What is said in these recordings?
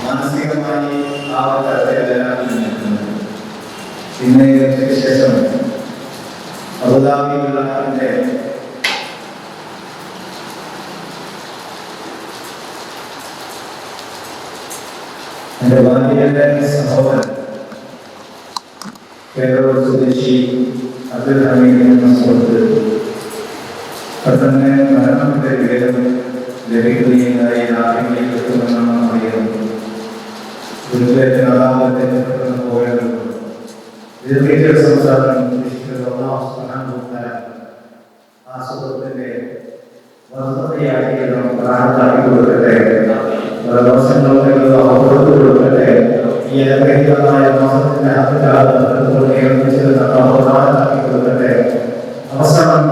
മാനസികമായി പിന്നെ ശേഷം അബുദാബിയിലുള്ള എൻ്റെ ഭാര്യയുടെ സഹോദരൻ കേരള സ്വദേശി അബ്ദുൽ ഹമീദ് എന്ന സുഹൃത്ത് പെട്ടെന്ന് മരണത്തിന്റെ വിവരം ലഭിക്കുകയായി രാത്രികളിൽ എത്തുമെന്നാണ് അറിയുന്നത്. ഗുരുവിന്റെ നാലാമത്തെ പെട്ടെന്ന് പോയത് ഇത് സംസാരം ആ സുഹൃത്തിന്റെ വസ്തുതയാക്കി പ്രാർത്ഥന കൊടുക്കട്ടെ, കൊടുക്കട്ടെ. ഈ അനുഗ്രഹീതമായ മാസത്തിന്റെ കൊടുക്കട്ടെ. അവസാനം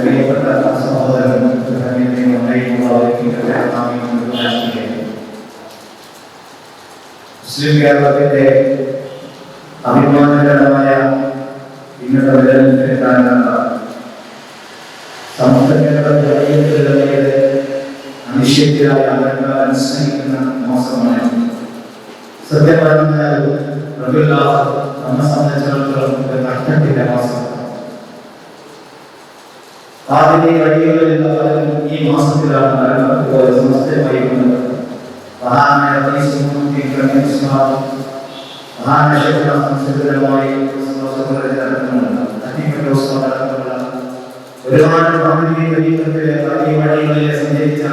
പ്രിയപ്പെട്ട സഹോദരൻ മുസ്ലിം കേരളത്തിന്റെ അഭിമാനകരമായ ഇന്നത്തെ നിലനിൽപ്പിന് കാരണമാണ് സമൂഹങ്ങളുടെ അനിശ്ചിതരായ ആളുകൾ അനുസരിക്കുന്ന മോശമാണ്. സത്യം പറഞ്ഞാൽ നമ്മെ സംബന്ധിച്ചിടത്തോളം നഷ്ടത്തിന്റെ മാസം. ആദ്യ വഴികളിൽ ഈ മാസത്തിലാണ് മരണപ്പെട്ട സമസ്തമായി വന്നത്. മഹാനായ ഒരുപാട് വഴികളിൽ സഞ്ചരിച്ച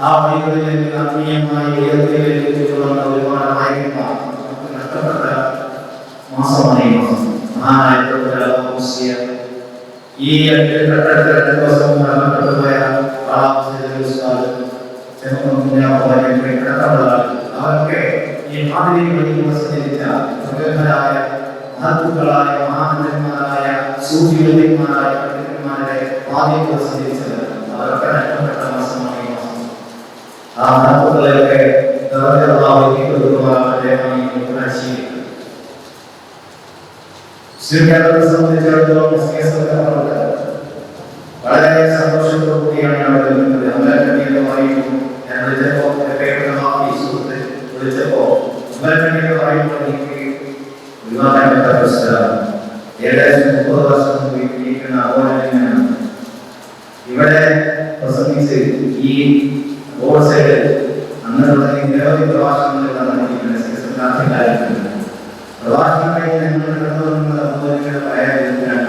ആ വഴികളിൽ ആത്മീയമായി ഉയർത്തിയുള്ള ഒരുപാട് നായകന്മാർ നഷ്ടപ്പെട്ട മാസമാണ് ഈ മാസം. മഹാനായ ഈ ദിവസം മരണപ്പെട്ടുപോയ അവർക്ക് ഈ മാതിരികളിൽ സഞ്ചരിച്ച പ്രഗത്ഭരായ മഹത്തുക്കളായ മഹാനന്ദന്മാരായ സൂഫിമാരായ പണ്ഡിതന്മാരുടെ പാതയിൽ സഞ്ചരിച്ചത് അവരൊക്കെ നഷ്ടപ്പെട്ട മാസമാണ് ഈ മാസം. ആ മഹത്തുക്കളെയൊക്കെ കേരളത്തെ സംബന്ധിച്ചിടത്തോളം വളരെ സന്തോഷത്തോടുകൂടിയാണ് അവിടെ നിന്നത്. അമരക്കണ്ണീയമായിരുന്നു ഞാൻ വിളിച്ചപ്പോ അമരക്കണ്ണീയമായിരുന്നു എനിക്ക് വിവാഹപ്പെട്ട പ്രശ്നമാണ്. ഏകദേശം 30 വർഷം ജീവിക്കുന്ന അഹോരാണ് ഇവിടെ പ്രസംഗിച്ച് ഈ റോഡ് സൈഡ് അങ്ങനെയുള്ള നിരവധി പ്രഭാഷണങ്ങൾ നടന്നിരിക്കുന്നത്. പ്രഭാഷണം കഴിഞ്ഞ് ഞങ്ങൾ കണ്ടുവന്നത് അഹോരയുടെ പഴയതിനാണ്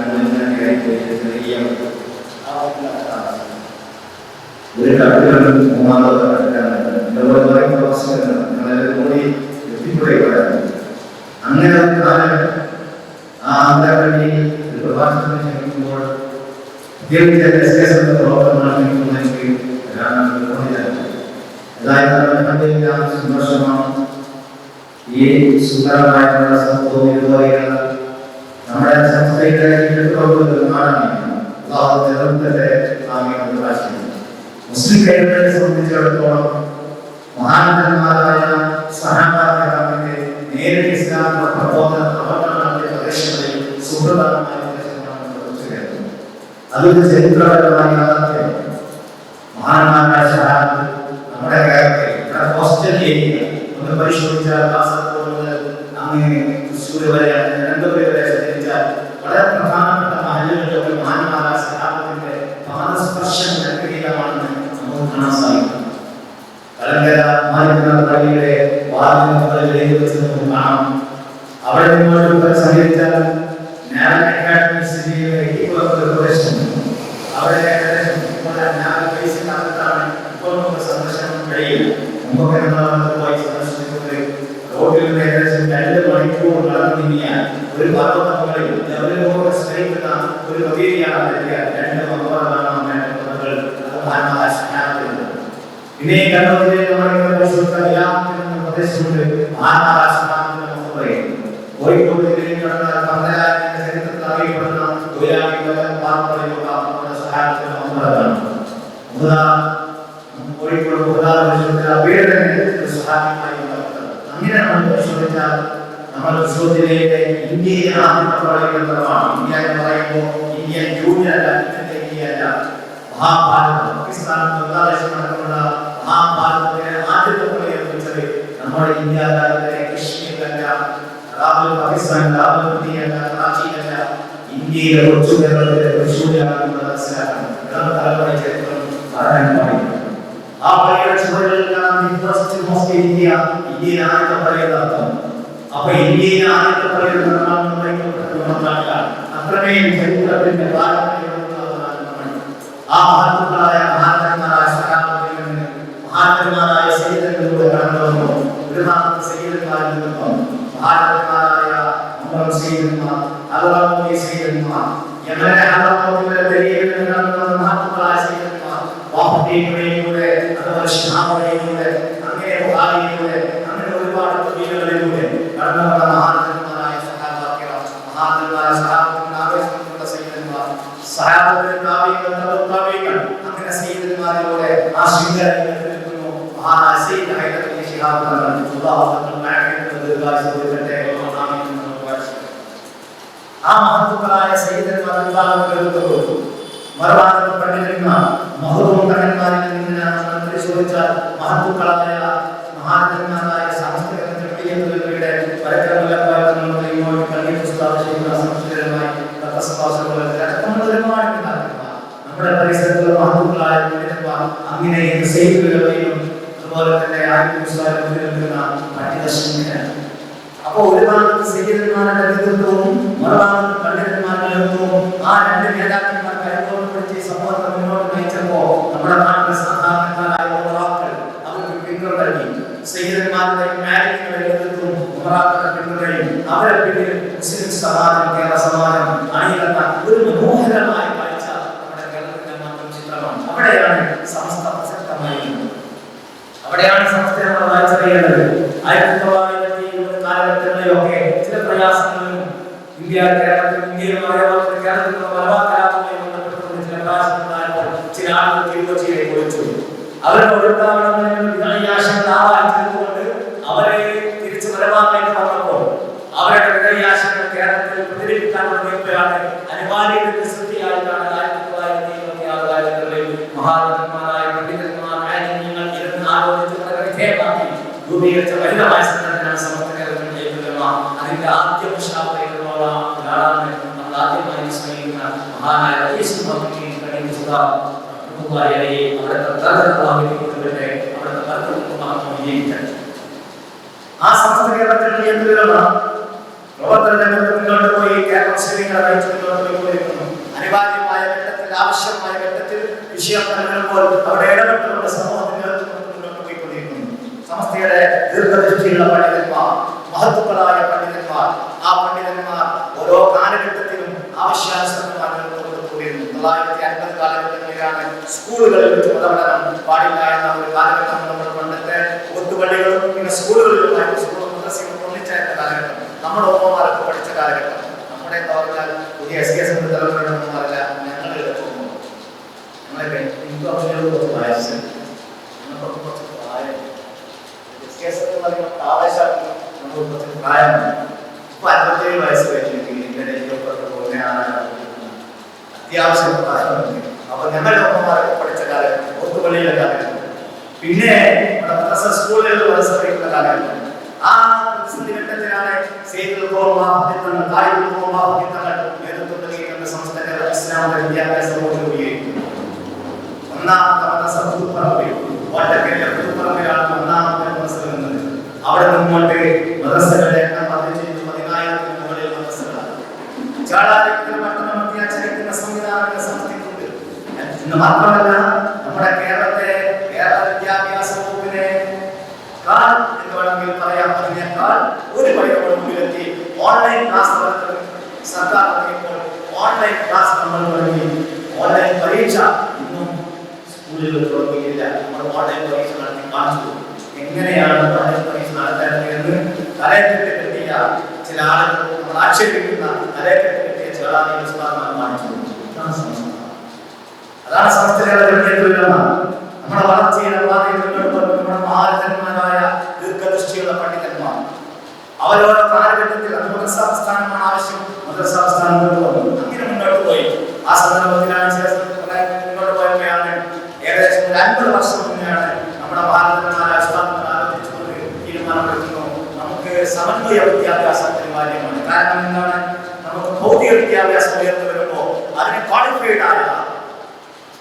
ഒരു കട്ടുകളും മൂന്നാമത് കൂടി എത്തിക്കൂടെ. അങ്ങനെ ആ അന്തരപ്പള്ളി പ്രഭാഷണം ക്ഷണിക്കുമ്പോൾ സന്തോഷമാണ്. ഈ സുന്ദരമായിട്ടുള്ള സംഭവം ഇതുപോലെയുള്ള നമ്മുടെ സംസ്ഥയുടെ മുസ്ലിം കേരളത്തെ സംബന്ധിച്ചിടത്തോളം മഹാനന്ദന്മാരായ സഹാബാക്കളെ നേരിട്ട് ഇസ്ലാമിക പ്രബോധന പ്രവർത്തനങ്ങളുടെ പ്രദേശങ്ങളിൽ സുഹൃതമായ അതൊരു ചരിത്രപരമായ യാഥാർത്ഥ്യം. മഹാന്മാരായ സഹാബത്ത് നമ്മുടെ കേരളത്തിൽ ഹോസ്റ്റൽ ഏരിയ ഒന്ന് പരിശോധിച്ചാൽ കാസർഗോഡ് അങ്ങനെ തൃശ്ശൂർ വരെ 2 പേര് വരെ സഞ്ചരിച്ചാൽ വളരെ പ്രധാനപ്പെട്ട മഹല്ലുകളിലൊക്കെ മഹാന്മാരായ സഹാബത്തിന്റെ പാദസ്പർശം അനുഗ്രഹീതമാണെന്ന് നമുക്ക് കാണാൻ സാധിക്കും. കലങ്കര പള്ളിയുടെ വാതിലുകളിൽ എഴുതി വെച്ച് നമുക്ക് കാണാം. അവിടെ നിന്നോട് സഞ്ചരിച്ചാൽ അവിടെ സന്ദർശനം കഴിയും. റോഡിൽ ഏകദേശം 2 മണിക്കൂർ നടന്നില്ല. ഒരു പർവ്വതങ്ങളിൽ ഒരു പ്രതീതിയാണ് 2 പിന്നെ കണ്ണൂരിലെ പ്രദേശമുണ്ട്. കോഴിക്കോട് ജില്ലയിൽ ചരിത്രത്തിൽ അറിയപ്പെടുന്ന കോഴിക്കോട് അങ്ങനെ നമ്മൾ പരിശോധിച്ചാൽ നമ്മുടെ ജില്ലയിലെ ഇന്ത്യയിലെ ആദ്യത്തെ പ്രളയമാണ്. ഇന്ത്യ എന്ന് പറയുമ്പോൾ ഇന്ത്യൻ യൂണിയൻ അല്ല, ഇന്ത്യ അല്ല, മഹാഭാരതം. പാകിസ്ഥാൻ ബംഗ്ലാദേശ് നടക്കുന്ന മഹാഭാരതത്തിലെ ആദ്യത്തെ പ്രളയം വെച്ചത് നമ്മുടെ ഇന്ത്യ രാജ്യത്തിലെ കശ്മീരിലല്ല, പാകിസ്ഥാൻ ഇന്ത്യയല്ല, കറാച്ചിയിലല്ല, ഇന്ത്യയിലെ കൊച്ചു കേരളത്തിലെ തൃശ്ശൂരിലാണെന്ന് മനസ്സിലാക്കണം. തലമുറ ചരിത്രം പറയാൻ പാടില്ല. ആ പള്ളിയുടെ ചുവടുകളിലാണ് ഇന്ത്യയിലെ ആദ്യത്തെ പള്ളിയുടെ അർത്ഥം. അപ്പൊ ഇന്ത്യയിലെ ആദ്യത്തെ പള്ളിയുടെ നിർമ്മാണം അത്രമേൽ ചരിത്രത്തിന്റെ ആ മഹത്വങ്ങളായ മഹാന്മാരായ സയ്യിദുകളിലൂടെ കടന്നു വന്നു. ഒരു ഭാഗത്ത് സയ്യിദുമാരിൽ നിന്നും മഹാന്മാരായ സയ്യിദുമാർ, അതുപോലെ സയ്യിദുമാർ, യമനിലെ ഹറമത്തിലെ ദരിയയിൽ നിന്നും മഹാന്മാരായ സയ്യിദുമാർ, വാഹനയിലൂടെ അതുപോലെ ഷാമയിലൂടെ അങ്ങനെ ബുഹാരിയിലൂടെ അങ്ങനെ ഒരുപാട് കവികളിലൂടെ കടന്നു വന്ന മഹാന്മാരായ സഹാബാക്കൾ, മഹാന്മാരായ സഹാബത്തിന്റെ ആവേശമുള്ള സയ്യിദുമാർ, സഹാബത്തിന്റെ താബീകൾ, തബീകൾ, അങ്ങനെ സയ്യിദുമാരിലൂടെ ആ ശൃംഖലയിൽ നിൽക്കുന്നു മഹാനായ സയ്യിദ് ഹൈദർ അലി ശിഹാബ് തങ്ങൾ. അല്ലാഹു ദീർഘായുസ്സോടെ ആ മഹത്തുക്കളായ സയ്യിദുമാരുടെ മറുഭാഗത്ത് പണ്ഡിതന്മാർ മഹത്വം കണ്ണന്മാരിൽ നിന്നാണ് പരിശോധിച്ചാൽ മഹത്തുക്കളായ മഹാന്മാരായ സാംസ്കാരിക വ്യക്തികളുടെ പരക്കരമായി നമ്മുടെ പരിസരത്തുള്ള മഹത്തുക്കളായ പണ്ഡിതന്മാർ അങ്ങനെ സൈനികരെയും അതുപോലെ തന്നെ പണ്ഡിത. അപ്പോ ഒരു ഭാഗത്ത് സയ്യിദന്മാരുടെ നേതൃത്വവും മറുഭാഗത്ത് പണ്ഡിതന്മാരുടെ നേതൃത്വവും ആ രണ്ട് നേതാക്കന്മാർ കൈകോർപ്പെടുത്തി സമൂഹത്തെ മുന്നോട്ട് നയിച്ചപ്പോ നമ്മുടെ നാട്ടിലെ സാധാരണക്കാരായ ഉമറാക്കൾ അവർക്ക് പിന്തുണ. സയ്യിദന്മാരുടെ മാലിന്യങ്ങളുടെ നേതൃത്വവും ഉമറാക്കളുടെ പിന്തുണയും അവരെ പിന്നിൽ മുസ്ലിം സമാജം, കേരള സമാജം അണിയിടുന്ന ഒരു മനോഹരമായ കാഴ്ച നമ്മുടെ കേരളത്തിന്റെ മാത്രം ചിത്രമാണ്. അവിടെയാണ് സമസ്ത പ്രസക്തമായിരുന്നത്. അവിടെയാണ് സമസ്തയെ നമ്മൾ വായിച്ചറിയേണ്ടത്. 1920 കാലഘട്ടങ്ങളിലൊക്കെ ചില പ്രയാസങ്ങളും ഇന്ത്യയിലും കേരളത്തിലുള്ള മലബാർ ബന്ധപ്പെട്ടുകൊണ്ട് ചില പ്രയാസങ്ങളുണ്ടായപ്പോൾ ചില ആളുകൾ തിരുവോച്ചിയിലേക്ക് വിളിച്ചു. അവരുടെ ഒഴുക്കാവണമെന്ന് ആവാഹിച്ചതുകൊണ്ട് അവരെ തിരിച്ച് മലബാറിലേക്ക് വന്നപ്പോൾ അവരുടെ വിജയാശങ്ങൾ കേരളത്തിൽ പ്രചരിപ്പിക്കാൻ തുടങ്ങിയപ്പോഴാണ് അനിവാര്യത്തിന്റെ സൃഷ്ടിയായിട്ടാണ് 1926 കാലഘട്ടങ്ങളിൽ മഹാരഥന്മാരായ പണ്ഡിതന്മാർ ആലിമ്യങ്ങൾ ഇരുന്ന് ആലോചിച്ച് വിധേയമാക്കി രൂപീകരിച്ച വനിതമായ സംഘടനയാണ് സമസ്ത കേരളത്തിൽ ജയിക്കുക. അതിന്റെ ആദ്യ മുഷാവറയിലുള്ള ഒരാളാണ് നമ്മൾ ആദ്യമായി വിസ്മയിക്കുന്ന മഹാനായ ആ സമസ്ത കേരളത്തിൽ പ്രവർത്തന രംഗത്ത് മുന്നോട്ട് പോയി കേരള മുസ്ലിങ്ങളെ നയിച്ചുകൊണ്ടിരിക്കുന്നു. അനിവാര്യമായ ഘട്ടത്തിൽ, ആവശ്യമായ ഘട്ടത്തിൽ വിഷയം വരുമ്പോൾ അവിടെ ഇടപെട്ടുകൊണ്ട് സമൂഹത്തിന് മുന്നോട്ട് പോയിക്കൊണ്ടിരിക്കുന്നു. സമസ്തയുടെ ദീർഘദൃഷ്ടിയുള്ള പണ്ഡിതന്മാർ, മഹത്വങ്ങളായ പണ്ഡിതന്മാർ, ആ പണ്ഡിതന്മാർ ഓരോ കാലഘട്ടത്തിലും ആവശ്യാനുസൃതമായി കൊടുത്തുകൊണ്ടിരുന്നു. 1950 കാലഘട്ടങ്ങളിലാണ് സ്കൂളുകളിൽ വെച്ച് മതപഠനം പാടില്ല എന്ന ഒരു കാലഘട്ടം. നമ്മൾ പണ്ടത്തെ ഒത്തുപള്ളികളും പിന്നെ സ്കൂളുകളിലുമായി ഒന്നിച്ചായിരുന്ന കാലഘട്ടം, നമ്മുടെ ഓമ്മമാരൊക്കെ പഠിച്ച കാലഘട്ടം. നമ്മുടെ എന്താ പറഞ്ഞാൽ പുതിയ SKS തലമുറയുടെ ഓമ്മമാരല്ല, ഞങ്ങളുടെ ഞങ്ങളെ കുറച്ച് വയസ്സ് കുറച്ച് പ്രായം SKS ആവേശം നമുക്ക് കുറച്ച് പ്രായമാണ്. ഇപ്പൊ 57 വയസ്സ് കഴിഞ്ഞിട്ടുണ്ടെങ്കിൽ അത്യാവശ്യം പ്രായമുണ്ട്. അപ്പൊ ഞങ്ങളുടെ ഓമ്മമാരൊക്കെ പഠിച്ച കാലഘട്ടം, ഒത്തുപള്ളിയിലെ കാലഘട്ടം, പിന്നെ സ്കൂളുകളിൽ മത്സരിക്കുന്ന കാലഘട്ടം. ആ ഘട്ടത്തിലാണ് നേതൃത്വം നൽകിയിട്ടുള്ള സമസ്ത കേരള ഇസ്ലാമിക വിദ്യാഭ്യാസ ബോർഡ് രൂപീകരിക്കുന്നത്. ഒന്നാമത്തെ വട്ടക്കരയിലാണ് ഒന്നാമത്തെ മദ്രസ എന്നത്. അവിടെ നിന്നുകൊണ്ട് മദ്രസകളുടെ എണ്ണം വർദ്ധിച്ചിരുന്നു. 10,000-ന് മുകളിൽ മദ്രസകളാണ്. ചാളാരിക്കുന്ന പട്ടണമധ്യ ചരിക്കുന്ന സംവിധാനങ്ങളുടെ സംസ്ഥിതിയുണ്ട്. ഇന്ന് മാത്രമല്ല, നമ്മുടെ കേരളത്തെ കേരള വിദ്യാഭ്യാസ വകുപ്പിനെ എന്ന് വേണമെങ്കിൽ പറയാം, അതിനേക്കാൾ ഒരു പടി മുമ്പിലെത്തി ഓൺലൈൻ ക്ലാസ് സർക്കാർ തുടങ്ങിയപ്പോൾ ഓൺലൈൻ ക്ലാസ് നമ്മൾ തുടങ്ങി. ഓൺലൈൻ പരീക്ഷ ഇന്നും സ്കൂളുകളിൽ തുടങ്ങിയില്ല. നമ്മൾ ഓൺലൈൻ പരീക്ഷ നടത്തി കാണിച്ചു. എങ്ങനെയാണ് ഓൺലൈൻ പരീക്ഷ നടത്തേണ്ടത് എന്ന് തലയെക്കെട്ട് കിട്ടിയ ചില ആളുകൾ, നമ്മൾ ആക്ഷേപിക്കുന്ന തലയെക്കെട്ട് കിട്ടിയ ചില ആളുകൾ കാണിച്ചു. അതാണ് സംസ്ഥയുടെ നമ്മുടെ വളർച്ചയുടെ പാതയിൽ നമ്മുടെ മഹാരഥന്മാരായ ദീർഘദൃഷ്ടിയുള്ള പണ്ഡിതന്മാർ. അവരോരോ കാലഘട്ടത്തിൽ അത് മദ്രസാ പ്രസ്ഥാനമാണ് ആവശ്യം, മദ്രസാ പ്രസ്ഥാനം കൊണ്ടുവന്നു. അങ്ങനെ മുന്നോട്ട് പോയി. ആ സന്ദർഭത്തിലാണ് മുന്നോട്ട് പോയപ്പോഴാണ് ഏകദേശം 50 വർഷം മുന്നെയാണ് നമ്മുടെ ഭാരതന്മാരെ ആലോചിച്ചുകൊണ്ട് തീരുമാനമെടുക്കുന്നു, നമുക്ക് സമന്വയ വിദ്യാഭ്യാസം അനിവാര്യമാണ്. കാരണം എന്താണ്, നമുക്ക് ഭൗതിക വിദ്യാഭ്യാസം ഉയർന്നു വരുമ്പോൾ അതിന് ക്വാളിഫൈഡ് ആയ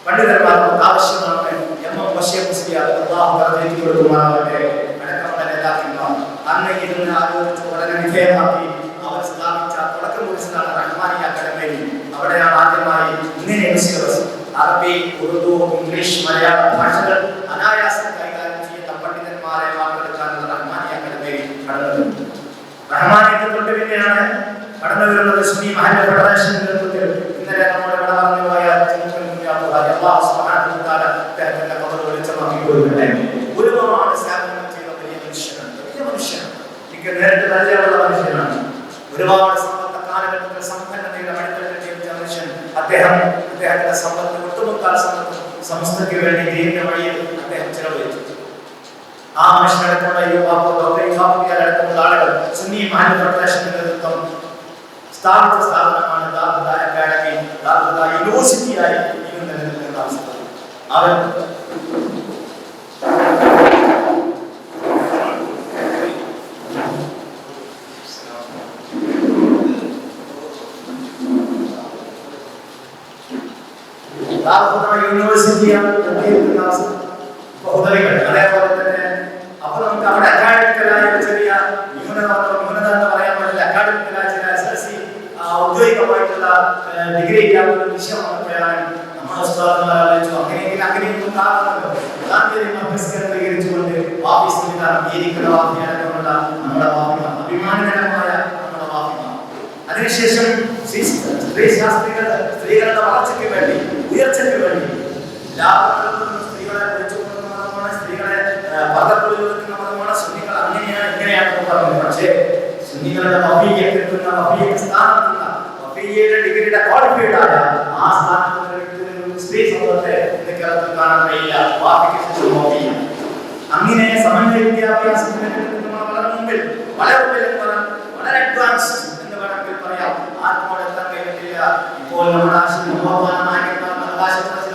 പണ്ഡിതന്മാർ നമുക്ക് ആവശ്യമാണ്. എം ബഷീർ മുസ്ലിയാർ അല്ലാഹു റഹ്മത്ത് കൊടുക്കുമാറാവട്ടെ, അടക്കമുള്ള നേതാക്കന്മാർ അന്ന് ഇരുന്ന് ആലോചിച്ച് വളരെ വിധേയമാക്കി അവർ സ്ഥാപിച്ച തുടക്കം കുറിച്ചതാണ് റഹ്മാനിയ അക്കാദമി. അവിടെയാണ് ആദ്യമായി ഇങ്ങനെ സിലബസ് അറബി, ഉറുദു, ഇംഗ്ലീഷ്, മലയാള ഭാഷകൾ അനായാസം കൈകാര്യം ചെയ്യുന്ന പണ്ഡിതന്മാരെ വാർത്തെടുക്കാനുള്ള റഹ്മാനിയ അക്കാദമി കടന്നത്. റഹ്മാനിയത്തെ തൊട്ട് പിന്നെയാണ് കടന്നു വരുന്നത് സുന്നി മഹല്ല് ഫെഡറേഷൻ നേതൃത്വത്തിൽ. ഇന്നലെ നമ്മുടെ ഇവിടെ പറഞ്ഞു പോയ അല്ലാഹു സുബ്ഹാനഹു വ തആല അദ്ദേഹത്തിന്റെ ഖബർ വെളിച്ചമാക്കി കൊടുക്കട്ടെ. ഒരുപാട് സേവനങ്ങൾ ചെയ്ത വലിയ മനുഷ്യനാണ്. എനിക്ക് നേരിട്ട് പരിചയമുള്ള മനുഷ്യനാണ്. ഒരുപാട് സമ്പത്ത് കാലഘട്ടത്തിൽ സമ്പന്നതയുടെ മടിത്തട്ടിൽ ജീവിച്ച മനുഷ്യൻ. അദ്ദേഹത്തിന്റെ സമ്പത്ത് ഒട്ടുമുക്കാൽ സമ്പത്ത് സമസ്തയ്ക്ക് വേണ്ടി ദീനിന്റെ വഴിയിൽ അദ്ദേഹം ചെലവഴിച്ചു. ആ മനുഷ്യനടക്കമുള്ള യുവാക്കളടക്കമുള്ള ആളുകൾ സുന്നി മഹല്ല് ഫെഡറേഷന്റെ നേതൃത്വം സ്ഥാപിച്ച സ്ഥാപനമാണ് ദാറുൽ അക്കാദമി. ദാറുൽ യൂണിവേഴ്സിറ്റിയായി ഇന്ന് നിലനിൽക്കുന്ന അവസ്ഥ. അവൻ യൂണിവേഴ്സിറ്റിയാണ് നിലനിൽക്കുന്ന അവസ്ഥ. അതേപോലെ തന്നെ അപ്പൊ നമുക്ക് അവിടെ അക്കാഡമിക്കലായ ചെറിയ ന്യൂനത എന്ന് പറയാൻ പറ്റില്ല. അക്കാഡമിക്കലായ ചില SSLC ഔദ്യോഗികമായിട്ടുള്ള ഡിഗ്രി ഇല്ലാത്ത വിഷയം വന്നപ്പോഴാണ് നമ്മുടെ ഉസ്താദുമാർ ആലോചിച്ചു, അങ്ങനെയൊന്നും കാണുന്നുണ്ടോ, കേന്ദ്രീകരിച്ചുകൊണ്ട് വാഫി സംവിധാനം നമ്മുടെ അഭിമാനകരമായ നമ്മുടെ വാഫിമ. അതിനുശേഷം സ്ത്രീകളുടെ വളർച്ചയ്ക്ക് വേണ്ടി, ഉയർച്ചയ്ക്ക് വേണ്ടി സ്ത്രീകളെ വിളിച്ചുകൊണ്ടുള്ള സ്ത്രീകളെ പദക്കുള്ളിൽ വെക്കുന്ന മതമാണ് സുന്നികൾ. അങ്ങനെയാണ് ഇങ്ങനെയാണെന്ന് പറഞ്ഞു. പക്ഷേ സുന്നികളുടെ വഫിയ്യയുടെ ഡിഗ്രിയുടെ ക്വാളിഫൈഡ് ആയ ആ സ്ഥാനത്ത് സ്ത്രീ സമൂഹത്തെ കേരളത്തിൽ കാണാൻ കഴിയില്ല. അങ്ങനെ സമന്വയ വിദ്യാഭ്യാസത്തിന് വളരെ മുമ്പിൽ, വളരെ അഡ്വാൻസ് എന്ന് വേണമെങ്കിൽ പറയാം. ആർക്കും എത്താൻ കഴിഞ്ഞിട്ടില്ല. ഇപ്പോൾ നമ്മുടെ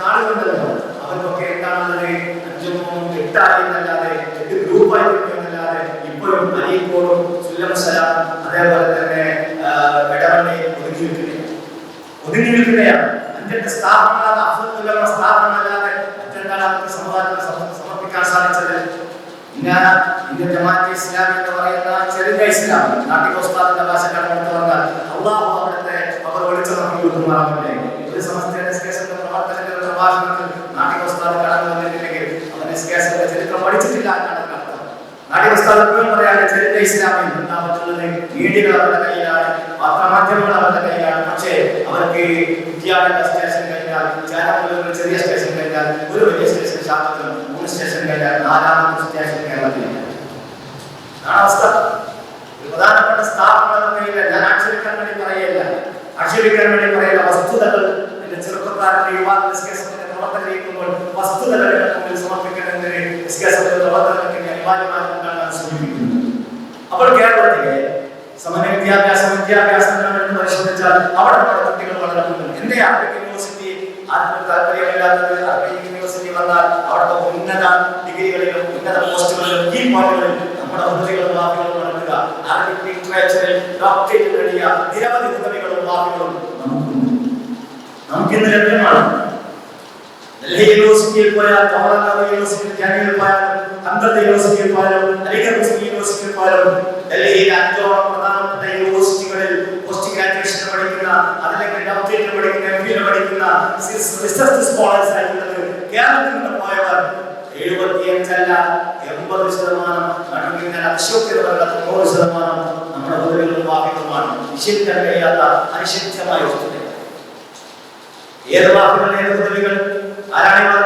ആളുകളുണ്ടല്ലോ, അവർക്കൊക്കെ എന്താണുള്ളത്, 5-3-8 എന്നല്ലാതെ 8 ഗ്രൂപ്പായി എന്നല്ലാതെ ഇപ്പോഴും അരീക്കോടും സുല്ലമസലാം അതേപോലെ തന്നെ ഇടവണ്ണി ഒതുങ്ങി നിൽക്കുകയാണ്. 5-8 സ്ഥാപനങ്ങളാണ് അഫ്സലുള്ളവ സ്ഥാപനമല്ലാതെ മറ്റെന്താണ് അവർക്ക് സമുദായത്തിൽ സമർപ്പിക്കാൻ സാധിച്ചത്? ഇന്ത്യൻ ജമാഅത്തെ ഇസ്ലാമി എന്ന് പറയുന്ന ചെറിയ ഇസ്ലാം, നാട്ടികോസ്താദിന്റെ ഭാഷ കടമെടുത്ത് പറഞ്ഞാൽ അള്ളാഹു അവിടുത്തെ അവർ വെളിച്ചമാക്കി കൊടുക്കുമാറാവട്ടെ. ഒരു സമസ്തയുടെ SKSന്റെ പ്രവർത്തനങ്ങളുടെ പ്രഭാഷണത്തിൽ നാട്ടികോസ്താദ് കടന്നു വന്നിട്ടില്ലെങ്കിൽ അവൻ SKSന്റെ ചരിത്രം പഠിച്ചിട്ടില്ല എന്നാണ് അർത്ഥം. നാട്ടികോസ്താദ് എപ്പോഴും പറയാതെ ചെറിയ ഇസ്ലാമിൽ ഉണ്ടാവുന്നത് മീഡിയകൾ അവരുടെ കയ്യിലാണ്, പത്രമാധ്യമങ്ങൾ അവരുടെ കയ്യിലാണ്. പക്ഷേ അവർക്ക് വിദ്യാലയ സ്റ്റേഷൻ കഴിഞ്ഞാൽ, ചാനലുകൾ ചെറിയ സ്റ്റേഷൻ കഴിഞ്ഞാൽ, ഒരു വലിയ സ്റ്റേഷൻ ശാസ്ത്രത്തിൽ 3 സ്റ്റേഷൻ കഴിഞ്ഞാൽ 4ാമത്തെ സ്റ്റേഷൻ കേരളത്തിലില്ല. അവസ്ഥ. ഒരു പ്രധാനപ്പെട്ട സ്ഥാപനങ്ങൾ ഞാൻ ആക്ഷേപിക്കാൻ വേണ്ടി പറയല്ല, വസ്തുതകൾ എന്റെ ചെറുപ്പക്കാരുടെ യുവാക്കളുടെ പ്രവർത്തകരിക്കുമ്പോൾ വസ്തുതകളുടെ മുമ്പിൽ സമർപ്പിക്കണമെന്ന് പ്രവർത്തനങ്ങൾക്ക് അനിവാര്യമായിട്ടുണ്ടാകാൻ സൂചിപ്പിക്കുന്നു. അപ്പോൾ കേരളത്തിലെ സമന്വയ വിദ്യാഭ്യാസം എന്ന് പരിശോധിച്ചാൽ അവിടെ നമ്മുടെ കുട്ടികൾ വളരെ മുന്നിൽ. എന്റെ അറബിക് യൂണിവേഴ്സിറ്റി ആർക്കും താല്പര്യമില്ലാത്തത്, അറബിക് യൂണിവേഴ്സിറ്റി വന്നാൽ അവിടുത്തെ ഉന്നത ഡിഗ്രികളിലും ഉന്നത പോസ്റ്റുകളിലും ഈ പോയിന്റുകളിൽ നമ്മുടെ ഉന്നതികളും വാക്കുകളും നടക്കുക. അറബിക് ലിറ്ററേച്ചറിൽ ഡോക്ടറേറ്റ് നേടിയ നിരവധി ഉന്നതികളും വാക്കുകളും നമുക്കിന്ന് ലഭ്യമാണ്. ഡൽഹി യൂണിവേഴ്സിറ്റിയിൽ പോയാൽ, ജവഹർലാൽ യൂണിവേഴ്സിറ്റിയിൽ, ജാമിയയിൽ പോയാലും, ഹംദർദ് യൂണിവേഴ്സിറ്റിയിൽ പോയാലും, അലിഗഡ് മുസ്ലിം യൂണിവേഴ്സിറ്റിയിൽ പോയാലും, ഡൽഹിയിലെ 5ഓളം പ്രധാനപ്പെട്ട യൂണിവേഴ്സിറ്റികളിൽ പോസ്റ്റ് ഗ്രാജുവേഷൻ പഠിക്കുന്ന, അതല്ലെങ്കിൽ ഡോക്ടറേറ്റ് പഠിക്കുന്ന, MPhil പഠിക്കുന്ന റിസർച്ച് സ്കോളേഴ്സ് ആയിട്ടുള്ളത് കേരളത്തിൽ നിന്ന് പോയവർ 75 അല്ല 80%, നടുവിൽ അതിശോക്തികളുടെ 90% നമ്മുടെ ഉദവികളും വാക്കുകളുമാണ്. നിഷേധിക്കാൻ കഴിയാത്ത അനിശ്ചിതമായ വസ്തുത. ഏത് വാക്കുകൾ, ഏത് ഉദവികൾ, ആരാണിവർ?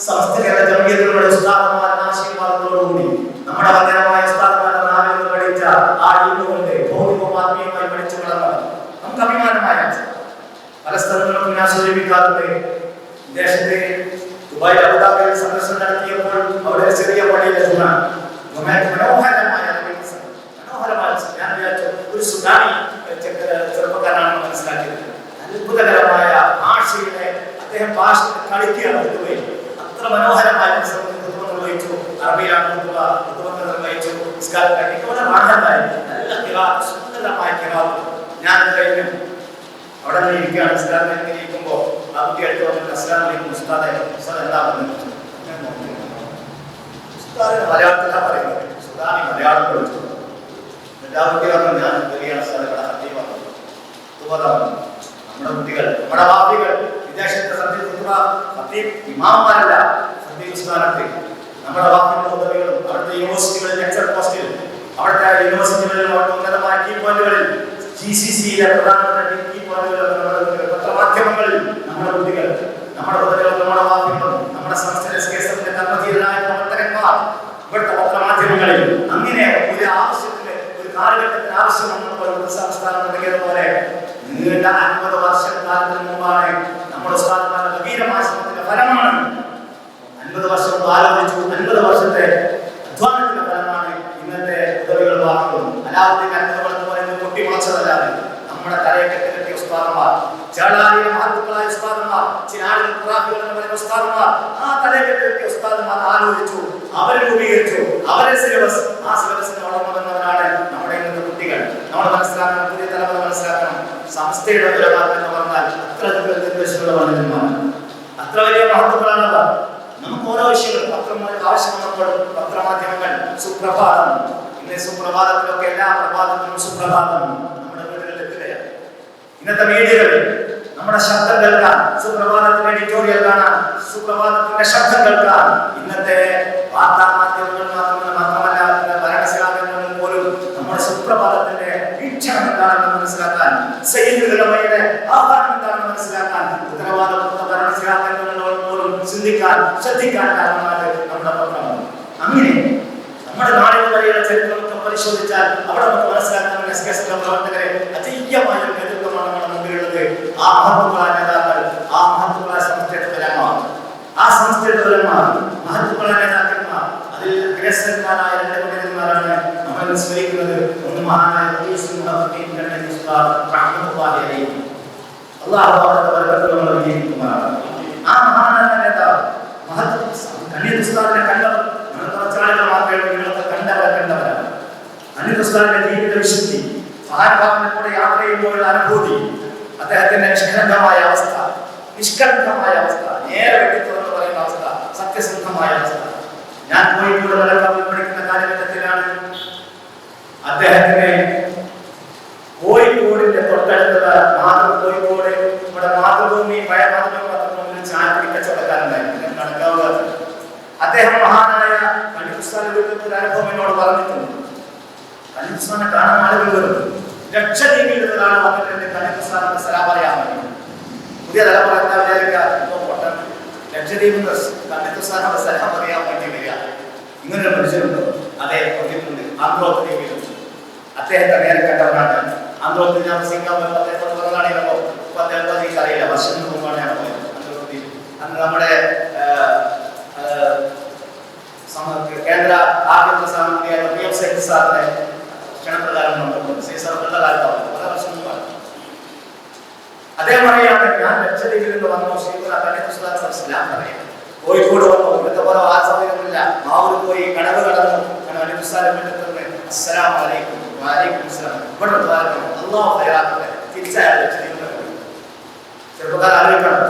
സമസ്ത കേരള ജംഇയ്യത്തുകളുടെ ഉസ്താദുമാരുടെ ആശീർവാദത്തോടുകൂടി നമ്മുടെ വന്ദനമായ ഉസ്താദുമാരുടെ നാവിൽ പഠിച്ച ആ ഇന്നുകൊണ്ട് ഭൗതികവും ആത്മീയമായി പഠിച്ചു വളർന്നത് നമുക്ക് അഭിമാനമായ പല സ്ഥലങ്ങളും ഞാൻ സൂചിപ്പിക്കാറുണ്ട്. ദേശത്തെ ദുബായ്, അബുദാബിയിൽ സന്ദർശനം നടത്തിയപ്പോൾ അവിടെ ചെറിയ പള്ളിയിലെ മനോഹരമായ സുഡാനി ചെറുപ്പക്കാരനാണെന്ന് മനസ്സിലാക്കിയത്. അത്ഭുതകരമായ ഭാഷയുടെ അദ്ദേഹം ഭാഷ കളിക്കുകയാണ് പൊതുവെ. അത്ര മനോഹരമായ നിർവഹിച്ചു. അറബിയിലാണ് നിർവഹിച്ചു. സുന്ദരമായ കിറാത്ത്. ഞാൻ കഴിഞ്ഞു അവിടെ നിന്ന് ഇരിക്കുകയാണ്. ഉസ്താദിനെ ഇരിക്കുമ്പോൾ ആ കുട്ടി അടുത്ത് വന്നിട്ട് അസ്സലാമു അലൈക്കും ഉസ്താദെ, ഉസ്താദ് എന്താ പറയുന്നത്? ഉസ്താദിന് മലയാളത്തിലാണ് പറയുന്നത്. സുഡാനി മലയാളം പഠിച്ചു. എല്ലാ കുട്ടികളും ഞാൻ വലിയ ഉസ്താദ് നമ്മുടെ കുട്ടികൾ, നമ്മുടെ വാപ്പികൾ വിദേശത്തെ സത്യം ഇമാമല്ല സത്യ സ്ഥാനത്ത് നമ്മുടെ വാപ്പികളുടെ ഉദവികളും അവിടുത്തെ യൂണിവേഴ്സിറ്റികളിൽ ലെക്ചർ പോസ്റ്റിൽ അവിടുത്തെ യൂണിവേഴ്സിറ്റികളിൽ ഉന്നതമായ കീ പോയിന്റുകളിൽ GCCയിലെ പ്രധാനപ്പെട്ട കീ പോയിന്റുകൾ പത്രമാധ്യമങ്ങളിൽ നമ്മുടെ കുട്ടികൾ, നമ്മുടെ ഉദവികളും നമ്മുടെ വാപ്പികളും നമ്മുടെ സംസ്ഥാന കർമ്മധീരനായ പ്രവർത്തകന്മാർ ഇവിടുത്തെ പത്രമാധ്യമങ്ങളിൽ അങ്ങനെ ഒരു ആവശ്യത്തിന് ഒരു കാലഘട്ടത്തിന് ആവശ്യമെന്ന് സംസ്ഥാനം തുടങ്ങിയതുപോലെ നീണ്ട 50 വർഷക്കാലത്തിന് മുമ്പാണ് നമ്മുടെ ഉസ്താദുമാരുടെ ഗംഭീരമായ ശ്രമത്തിന്റെ ഫലമാണ്. 50 വർഷം ആലോചിച്ചു, 50 വർഷത്തെ അധ്വാനത്തിന്റെ ഫലമാണ് ഇന്നത്തെ ഉദവികൾ വാങ്ങുന്നത്. അലാവുദ്ദീൻ അൻപത് പോലെ പൊട്ടിമുളച്ചതല്ലാതെ നമ്മുടെ തലയെ കെട്ടിക്കെട്ടിയ ഉസ്താദുമാർ, ചേളാരിയിലെ മഹത്തുക്കളായ ഉസ്താദുമാർ, ചിനാടിൽ ഖുറാഫികൾ എന്ന് പറയുന്ന ഉസ്താദുമാർ, ആ തലയെ കെട്ടിക്കെട്ടിയ ഉസ്താദുമാർ ആലോചിച്ചു, അവർ രൂപീകരിച്ചു, അവരുടെ സിലബസ്, ആ സിലബസിന് വളർന്നു വന്നവരാണ് നമ്മുടെ ഇന്നത്തെ കുട്ടികൾ. നമ്മൾ മനസ്സിലാക്കണം, പുതിയ തലമുറ മനസ്സിലാക്കണം. സംസ്ഥയുടെ ഉലമാക്കൾ എന്ന് പറഞ്ഞാൽ അത്ര നിർദ്ദേശമുള്ള പണ്ഡിതന്മാർ, അത്ര വലിയ മഹത്വങ്ങളാണ്. നമുക്ക് ഓരോ വിഷയങ്ങളും പത്രം ആവശ്യം വന്നപ്പോൾ പത്രമാധ്യമങ്ങൾ സുപ്രഭാതം, ഇന്ന് സുപ്രഭാതത്തിലൊക്കെ എല്ലാ പ്രഭാതത്തിലും സുപ്രഭാതം നമ്മുടെ വീടുകളിൽ എത്തുകയാണ്. ഇന്നത്തെ മീഡിയകളിൽ നമ്മുടെ ശബ്ദം കേൾക്കാൻ, സുപ്രഭാതത്തിന്റെ എഡിറ്റോറിയൽ കാണാൻ, സുപ്രഭാതത്തിന്റെ ശബ്ദം കേൾക്കാൻ ഇന്നത്തെ വാർത്താ മാധ്യമങ്ങൾ മാത്രമല്ല ഭരണശാലകളിൽ പോലും നമ്മുടെ സുപ്രഭാതത്തിന്റെ വീക്ഷണം എന്താണെന്ന് മനസ്സിലാക്കാൻ, സയ്യിദുലമയുടെ ആഹ്വാനം എന്താണെന്ന് മനസ്സിലാക്കാൻ ഉത്തരവാദപ്പെട്ട ഭരണശാലകളിൽ പോലും ചിന്തിക്കാൻ ശ്രദ്ധിക്കാൻ കാരണമാണ് നമ്മുടെ പത്രമാണ്. അങ്ങനെ നമ്മുടെ നാടിന്റെ വരെയുള്ള ചരിത്രമൊക്കെ പരിശോധിച്ചാൽ അവിടെ നമുക്ക് മനസ്സിലാക്കാൻ പ്രവർത്തകരെ അജയ്യമായ നേതൃത്വമാണ് നമ്മുടെ മുമ്പിലുള്ളത്. ആ മഹത്വങ്ങളായ നേതാക്കൾ, ആ മഹത്വങ്ങളായ സംസ്ഥയുടെ ഫലമാർ, ആ സംസ്ഥയുടെ ഫലമാർ, മഹത്വങ്ങളായ നേതാക്കന്മാർ, അതിൽ ഗ്രസ്തന്മാരായ 2 പണ്ഡിതന്മാരാണ് നമ്മൾ സ്മരിക്കുന്നത്. ഒന്ന് മഹാനായ അള്ളാഹു അവരുടെ ബർക്കത്ത് നമ്മൾ വിജയിക്കുമാറാണ്. ആ മഹാനായ നേതാവ് കണ്ണിയത്തുസ്താദിനെ കണ്ടവർ നമ്മൾ കുറച്ചാളുകൾ മാത്രമേ നിങ്ങളൊക്കെ കണ്ടവരാണ്. കണ്ണിയത്തുസ്താദിന്റെ ജീവിത വിശുദ്ധി, മഹാത്മാവിനെ കൂടെ യാത്ര ചെയ്യുമ്പോഴുള്ള അനുഭൂതി, അദ്ദേഹത്തിന്റെ നിഷ്കളങ്കമായ അവസ്ഥ, നേരെ വ്യക്തിത്വം പറയുന്ന അവസ്ഥ, സത്യസന്ധമായ അവസ്ഥ. ഞാൻ കോഴിക്കോട് മലക്കാവിൽ പഠിക്കുന്ന കാലഘട്ടത്തിലാണ് അദ്ദേഹത്തിന് കോഴിക്കോടിന്റെ തൊട്ടടുത്തുള്ള കോഴിക്കോട് നമ്മുടെ മാതൃഭൂമി, പഴയ മാതൃഭൂമി പത്രഭൂമിയിൽ ചായപ്പൊടി കച്ചവടക്കാരുണ്ടായിരുന്നു നടക്കാവുക. അദ്ദേഹം മഹാനായ കണ്ണിയത്തുസ്താദിന്റെ ഒരു അനുഭവം എന്നോട് പറഞ്ഞിട്ടുണ്ട്. കണ്ണിയത്തുസ്താദിനെ കാണാൻ ആളുകൾ വരും. ലക്ഷദ്വീപിൽ നിന്നൊരാൾ വന്നിട്ട് കണ്ണിയത്തുസ്താദിന്റെ സലാം പറയാൻ വേണ്ടി. പുതിയ തലമുറ എന്താ വിചാരിക്കുക, ലക്ഷദ്വീപിൽ നിന്ന് കണ്ണിയത്തുസ്താദിന്റെ സലാം പറയാൻ വേണ്ടി വരിക. ഇങ്ങനൊരു മനുഷ്യരുണ്ടോ? അതേ പറഞ്ഞിട്ടുണ്ട്. ആന്ധ്രോദ്വീപിലും അദ്ദേഹത്തെ നേരെ കണ്ടവരാണ്. ആന്ധ്രോദ്വീപ് ഞാൻ സിംഗാപൂർ അദ്ദേഹത്തോട് പറഞ്ഞാണെങ്കിലോ ഇപ്പൊ അദ്ദേഹത്തെ എനിക്കറിയില്ല, വർഷങ്ങൾക്ക് മുമ്പാണ് ഞാൻ പോയത് ആന്ധ്രോദ്വീപ്. അന്ന് നമ്മുടെ കേന്ദ്ര ആഭ്യന്തര സാമഗ്രിയായ സാറിന്റെ ക്ഷണപ്രകാരം സീസറുള്ള കാലത്താണ്, പല വർഷം മുമ്പാണ്. അദ്ദേഹം പറയാണ്, ഞാൻ ലക്ഷദ്വീപിൽ നിന്ന് വന്നു, ശ്രീകുലാം പറയാം, കോഴിക്കോട് വന്നു, ഇവിടുത്തെ പോലെ ആ സൗകര്യമില്ല, മാവൂർ പോയി കടവ് കടന്നു, അസ്സലാമു അലൈക്കും വഅലൈക്കും അസ്സലാം, ഇവിടെ അല്ലാഹു ഖൈറാക്കട്ടെ, തിരിച്ചയാൾ ലക്ഷദ്വീപിൽ പോയി. ചെറുപ്പക്കാർ ആലോചിക്കണം,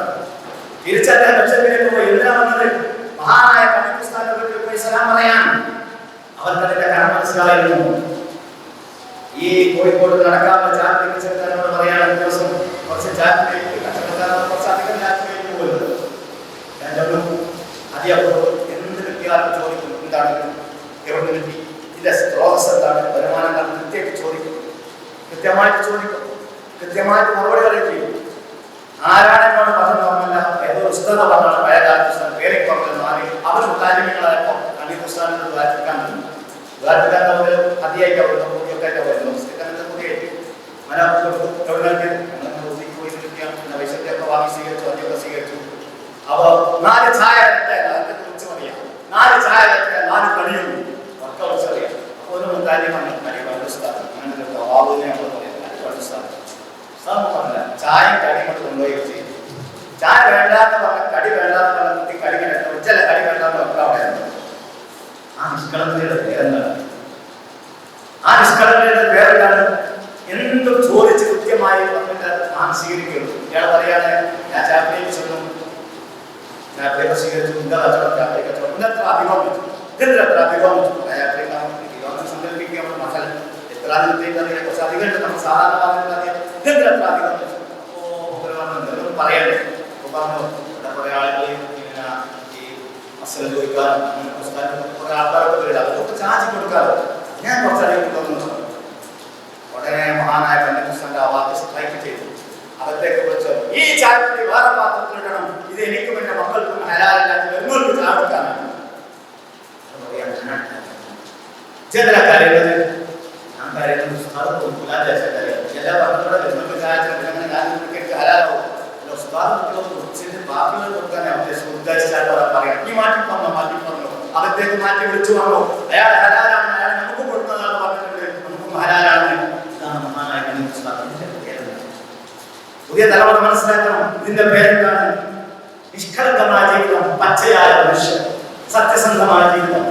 തിരിച്ചദ്ദേഹം ലക്ഷദ്വീപിലേക്ക് പോയി. എന്തിനാ വന്നത്? മഹാനായ കണ്ണിയത്തുസ്താദിന്റെ വീട്ടിൽ പോയി സലാം പറയാൻ. അവർക്കതിന്റെ കരം മനസ്സിലായിരുന്നു. ഈ കോഴിക്കോട് നടക്കാവുന്ന ചാറ്റിലേക്ക് ചെറുക്കാരോട് പറയാനുള്ള ദിവസം കുറച്ച് ചാറ്റിലേക്ക് കുറച്ചധികം ചാറ്റിലേക്ക് പോകുന്നത് അധികപ്പുറം എന്ത് കിട്ടിയാലും ചോദിക്കും, എന്താണ്, എവിടെ കിട്ടി, ഇതിന്റെ സ്രോതസ് എന്താണ്, വരുമാനങ്ങൾ കൃത്യമായിട്ട് ചോദിക്കും, കൃത്യമായിട്ട് മറുപടി അറിയിക്കും. ആരാണെന്നോട് പറഞ്ഞല്ല, ഏതോ പുസ്തക പറഞ്ഞാണ് പഴയ കാലത്ത് പേരെ പറഞ്ഞാൽ അവർ കാര്യങ്ങളായപ്പോൾ കണ്ണിയത്തുസ്താദിനോട് വായിക്കാൻ അതിയായിട്ട് സ്വീകരിച്ചു, അതൊക്കെ സ്വീകരിച്ചു. അപ്പൊ 4 ചായ 4 ചായ 4 കടിയും ഒക്കെ വിളിച്ചറിയാം. അപ്പൊ ഒരു കാര്യമാണ് ബാബുവിനെ ചായ കടി കൊണ്ട് കൊണ്ടുപോയി ചെയ്തു. ചായ വേണ്ടാന്ന് പറഞ്ഞ കടി വേണ്ടാന്ന് പറഞ്ഞ കുട്ടി കടി കിടക്കുക ഉച്ചല്ല കടി വേണ്ടാന്ന് പറഞ്ഞ അവിടെ ആ നിഷ്കളങ്കയുടെ പേരെന്താണ്? ആ നിഷ്കളങ്കയുടെ പേരെന്താണ്? എന്തും ചോദിച്ച് കൃത്യമായി പറഞ്ഞിട്ട് നാം സ്വീകരിക്കുള്ളൂ. ഇയാൾ പറയാണ് ഞാൻ ചായപ്പിലേക്ക് ചെല്ലും, ചായപ്പിലേക്ക് സ്വീകരിച്ചു, ഇന്ന കച്ചവടം ചായപ്പിലേക്ക് കച്ചവടം ഇന്നത്ര അധികം വെച്ചു, ഇതിനെത്ര അധികം വെച്ചു. ചായപ്പിലേക്ക് സങ്കല്പിക്കുക മസാല എത്ര അധികത്തേക്ക് കുറച്ച് അധികം ഉണ്ട്. നമ്മൾ സാധാരണ പറഞ്ഞിട്ട് ഇതിനെത്ര അധികം വെച്ചു പറയണ്ടേ. പറഞ്ഞു ഇവിടെ കുറെ ആളുകൾ ഇങ്ങനെ ഈ മസാല ചോദിക്കാറും കുറെ ആൾക്കാരൊക്കെ വരില്ല, അതൊക്കെ ചാർജ് കൊടുക്കാറ്. ഞാൻ കുറച്ചധികം തോന്നുന്നു. ഉടനെ മഹാനായ പെന്തക്കോസ്താന്റെ ആ വാക്ക് സ്ട്രൈക്ക് ചെയ്തു. അകത്തേക്ക് വിളിച്ചു, ഈ ചായപ്പൊടി വേറെ പാത്രത്തിലിടണം, ഇത് എനിക്കും എന്റെ മക്കൾക്കും ഹലാലല്ലാതെ വരുന്നവർക്ക് ചാടുക്കാനാണ്. ചില കരയുന്നത് ഞാൻ കരയുന്നത് എല്ലാ പറഞ്ഞൂടെ നിങ്ങൾക്ക് ചായത്തിന് ഹലാലാവും ബാക്കികൾ കൊടുക്കാനേ ഉദ്ദേശിച്ചാൽ പറയാം. ഈ മാറ്റി പറഞ്ഞു അകത്തേക്ക് മാറ്റി വിളിച്ചു വന്നു. അയാൾ ഹലാലാണ്, അയാൾ നമുക്ക് കൊടുക്കുന്നതാണ് പറഞ്ഞിട്ടുണ്ട്, നമുക്കും ഹലാലാണ്. ഇതാണ് മഹാനായ പുതിയ തലമുറ മനസ്സിലാക്കണം. ഇതിന്റെ പേരെന്താണ്? നിഷ്കളങ്കമായ ജീവിതം, പച്ചയായ മനുഷ്യൻ, സത്യസന്ധമായ ജീവിതം.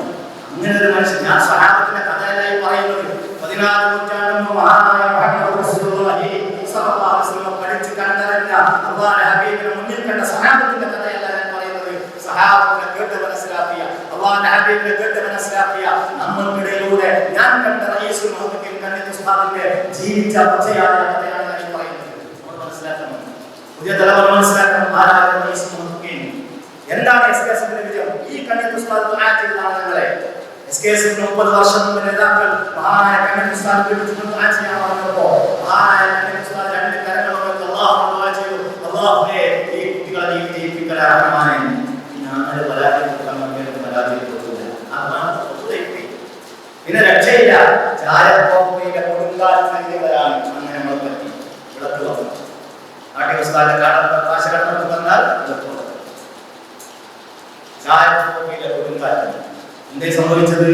അങ്ങനെ ഒരു മനുഷ്യൻ. ഞാൻ സ്വഹാബത്തിന്റെ കഥയിലായി പറയുന്നത് 14 നൂറ്റാണ്ട് മഹാനായ മുഹമ്മദ് റസൂലുള്ളാഹി സ്വല്ലല്ലാഹു അലൈഹി വസല്ലം പഠിച്ച് കണ്ടറിഞ്ഞ അല്ലാഹുവിന്റെ ഹബീബിനെ മുന്നിൽ കണ്ട സ്വഹാബത്തിന്റെ കഥയല്ല ഞാൻ പറയുന്നത്. സ്വഹാബത്തിനെ കേട്ട് മനസ്സിലാക്കിയ, അല്ലാഹുവിന്റെ ഹബീബിനെ കേട്ട് മനസ്സിലാക്കിയ നമ്മൾക്കിടയിലൂടെ ഞാൻ കണ്ട റഈസുൽ മുഹദ്ദിഖീൻ കണ്ണിന്റെ ഉസ്താദിന്റെ ജീവിച്ച പച്ചയായ കഥയാണ് ഞാൻ പറയുന്നത്. നമ്മൾ മനസ്സിലാക്കണം, പുതിയ തലമുറ മനസ്സിലാക്കണം. ആരാണ് റഈസുൽ മുഹദ്ദിഖീൻ? എന്താണ് എസ്കേസിന്റെ വിജയം? ഈ കണ്ണിന്റെ ഉസ്താദ് ദുആ ചെയ്തതാണ് നിങ്ങളെ. എസ്കേസിന് 30 വർഷം മുമ്പ് നേതാക്കൾ മഹാനായ കണ്ണിന്റെ ഉസ്താദ് വിളിച്ചിട്ട് ദുആ ചെയ്യാൻ പറഞ്ഞപ്പോൾ മഹാനായ കണ്ണിന്റെ ഉസ്താദ് രണ്ട് കരങ്ങളുമായി അല്ലാഹു ദുആ ചെയ്തു. അല്ലാഹുവേ ഈ കുട്ടികളെ നീ വിജയിപ്പിക്കണേ റഹ്മാനേ. ഞങ്ങൾ പരാജയപ്പെടുത്താൻ വേണ്ടി പരാജയപ്പെട്ടില്ല. പിന്നെ രക്ഷയില്ല. ചായക്കോപ്പയിലെ കൊടുങ്കാറ്റ് നൽകിയവരാണ്. അങ്ങനെ നമ്മളെ പറ്റി വിളക്ക് വന്നു. നാട്ടിൽ ഉസ്താദിന്റെ കാണാൻ പ്രകാശ കടന്നു വന്നാൽ ചായക്കോപ്പയിലെ കൊടുങ്കാറ്റ്. എന്തേ സംഭവിച്ചത്?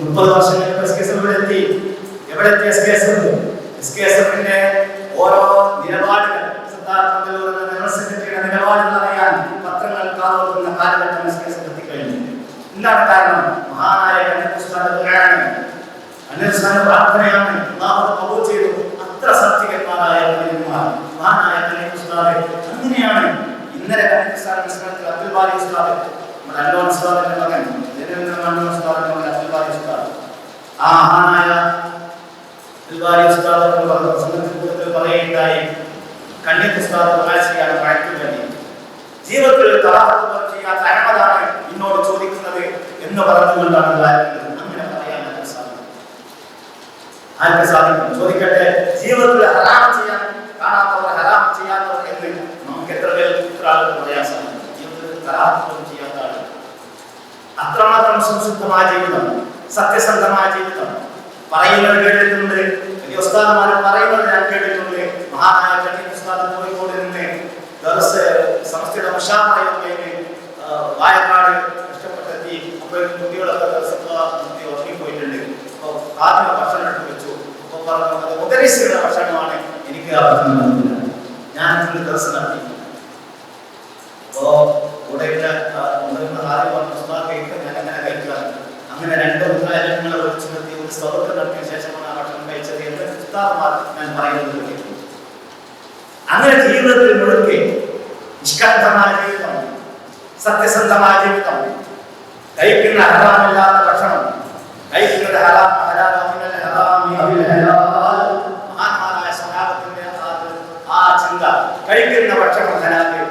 30 വർഷങ്ങൾക്ക് എസ്കേഎസ്എഫ് എവിടെ എത്തി? എസ്കേഎസ്എഫിന്റെ ഓരോ നിലപാടുകൾ ജനറൽ സെക്രട്ടറിയുടെ നിലപാടുകൾ അറിയാൻ പത്രങ്ങൾ കാതോർക്കുന്ന കാലഘട്ടം എസ്കേഎസ്എഫ് എത്തിക്കഴിഞ്ഞു. എന്താണ് കാരണം? മഹാനായ പ്രാർത്ഥനയാണ്. അല്ലാഹു കബൂൽ ചെയ്തു. അത്ര സത്യകന്മാരായ മഹാനായ അങ്ങനെയാണ്. ഇന്നലെ അബ്ദുൽ ബാരി ഉസ്താദ്, നമ്മുടെ ഉസ്താദിന്റെ മകൻ ആ മഹാനായ പറയുകയുണ്ടായി, കണ്ണിന്റെ ജീവിതത്തിൽ ചെയ്യാത്ത അഹമ്മദാണ് എന്നോട് ചോദിക്കുന്നത് എന്ന് പറഞ്ഞുകൊണ്ടാണ്. അങ്ങനെ പറയാൻ ആർക്ക് സാധിക്കും? ചോദിക്കട്ടെ, ജീവിതത്തിൽ ഹറാം ചെയ്യാൻ കാണാത്തവർ, ഹറാം ചെയ്യാത്തവർ എന്ന് നമുക്ക് എത്ര ആളുകൾ പറയാൻ സാധിക്കും? ജീവിതത്തിൽ ഹറാം ചെയ്യാത്ത ആളുകൾ അത്രമാത്രം സംശുദ്ധമായ ജീവിതം, സത്യസന്ധമായ ജീവിതം പറയുന്നത് കേട്ടിട്ടുണ്ട്. വലിയ ഉസ്താദുമാർ പറയുന്നത് ഞാൻ കേട്ടിട്ടുണ്ട്. മഹാനായ കണ്ണിന്റെ ഉസ്താദ് കോഴിക്കോട് നിന്ന് സംസ്ഥയുടെ മുഷാറായി വായനാട് കഷ്ടപ്പെട്ടെത്തി. അപ്പോഴേക്കും കുട്ടികളൊക്കെ ഉറങ്ങിപ്പോയിട്ടുണ്ട്. അപ്പോൾ ആദ്യം ഭക്ഷണം എടുത്ത് വെച്ചു. അപ്പോൾ പറഞ്ഞു അത് മുദരിസിയുടെ ഭക്ഷണമാണ്, എനിക്ക് ആ ഭക്ഷണം ഞാൻ ദിവസം നടത്തി. അപ്പോ കൂടെയുള്ള അങ്ങനെ 2 ഉദാഹരണങ്ങൾ ഒഴിച്ചു നിർത്തി ഒരു സ്തോത്രം നടത്തിയ ശേഷമാണ് ആ ഭക്ഷണം കഴിച്ചത് എന്ന് ഉസ്താദുമാർ ഞാൻ പറയുന്നത്. അങ്ങനെ ജീവിതത്തിൽ മുഴുക്കെ നിഷ്കളങ്കമായ ജീവിതം, സത്യസന്ധമായ ജീവിതം, കഴിക്കുന്ന ഹറാമില്ലാത്ത ഭക്ഷണം, കഴിക്കുന്നത് മഹാന്മാരായ സ്വഹാബത്തിന്റെ ആ ചിന്ത, കഴിക്കുന്ന ഭക്ഷണം ഹലാല്,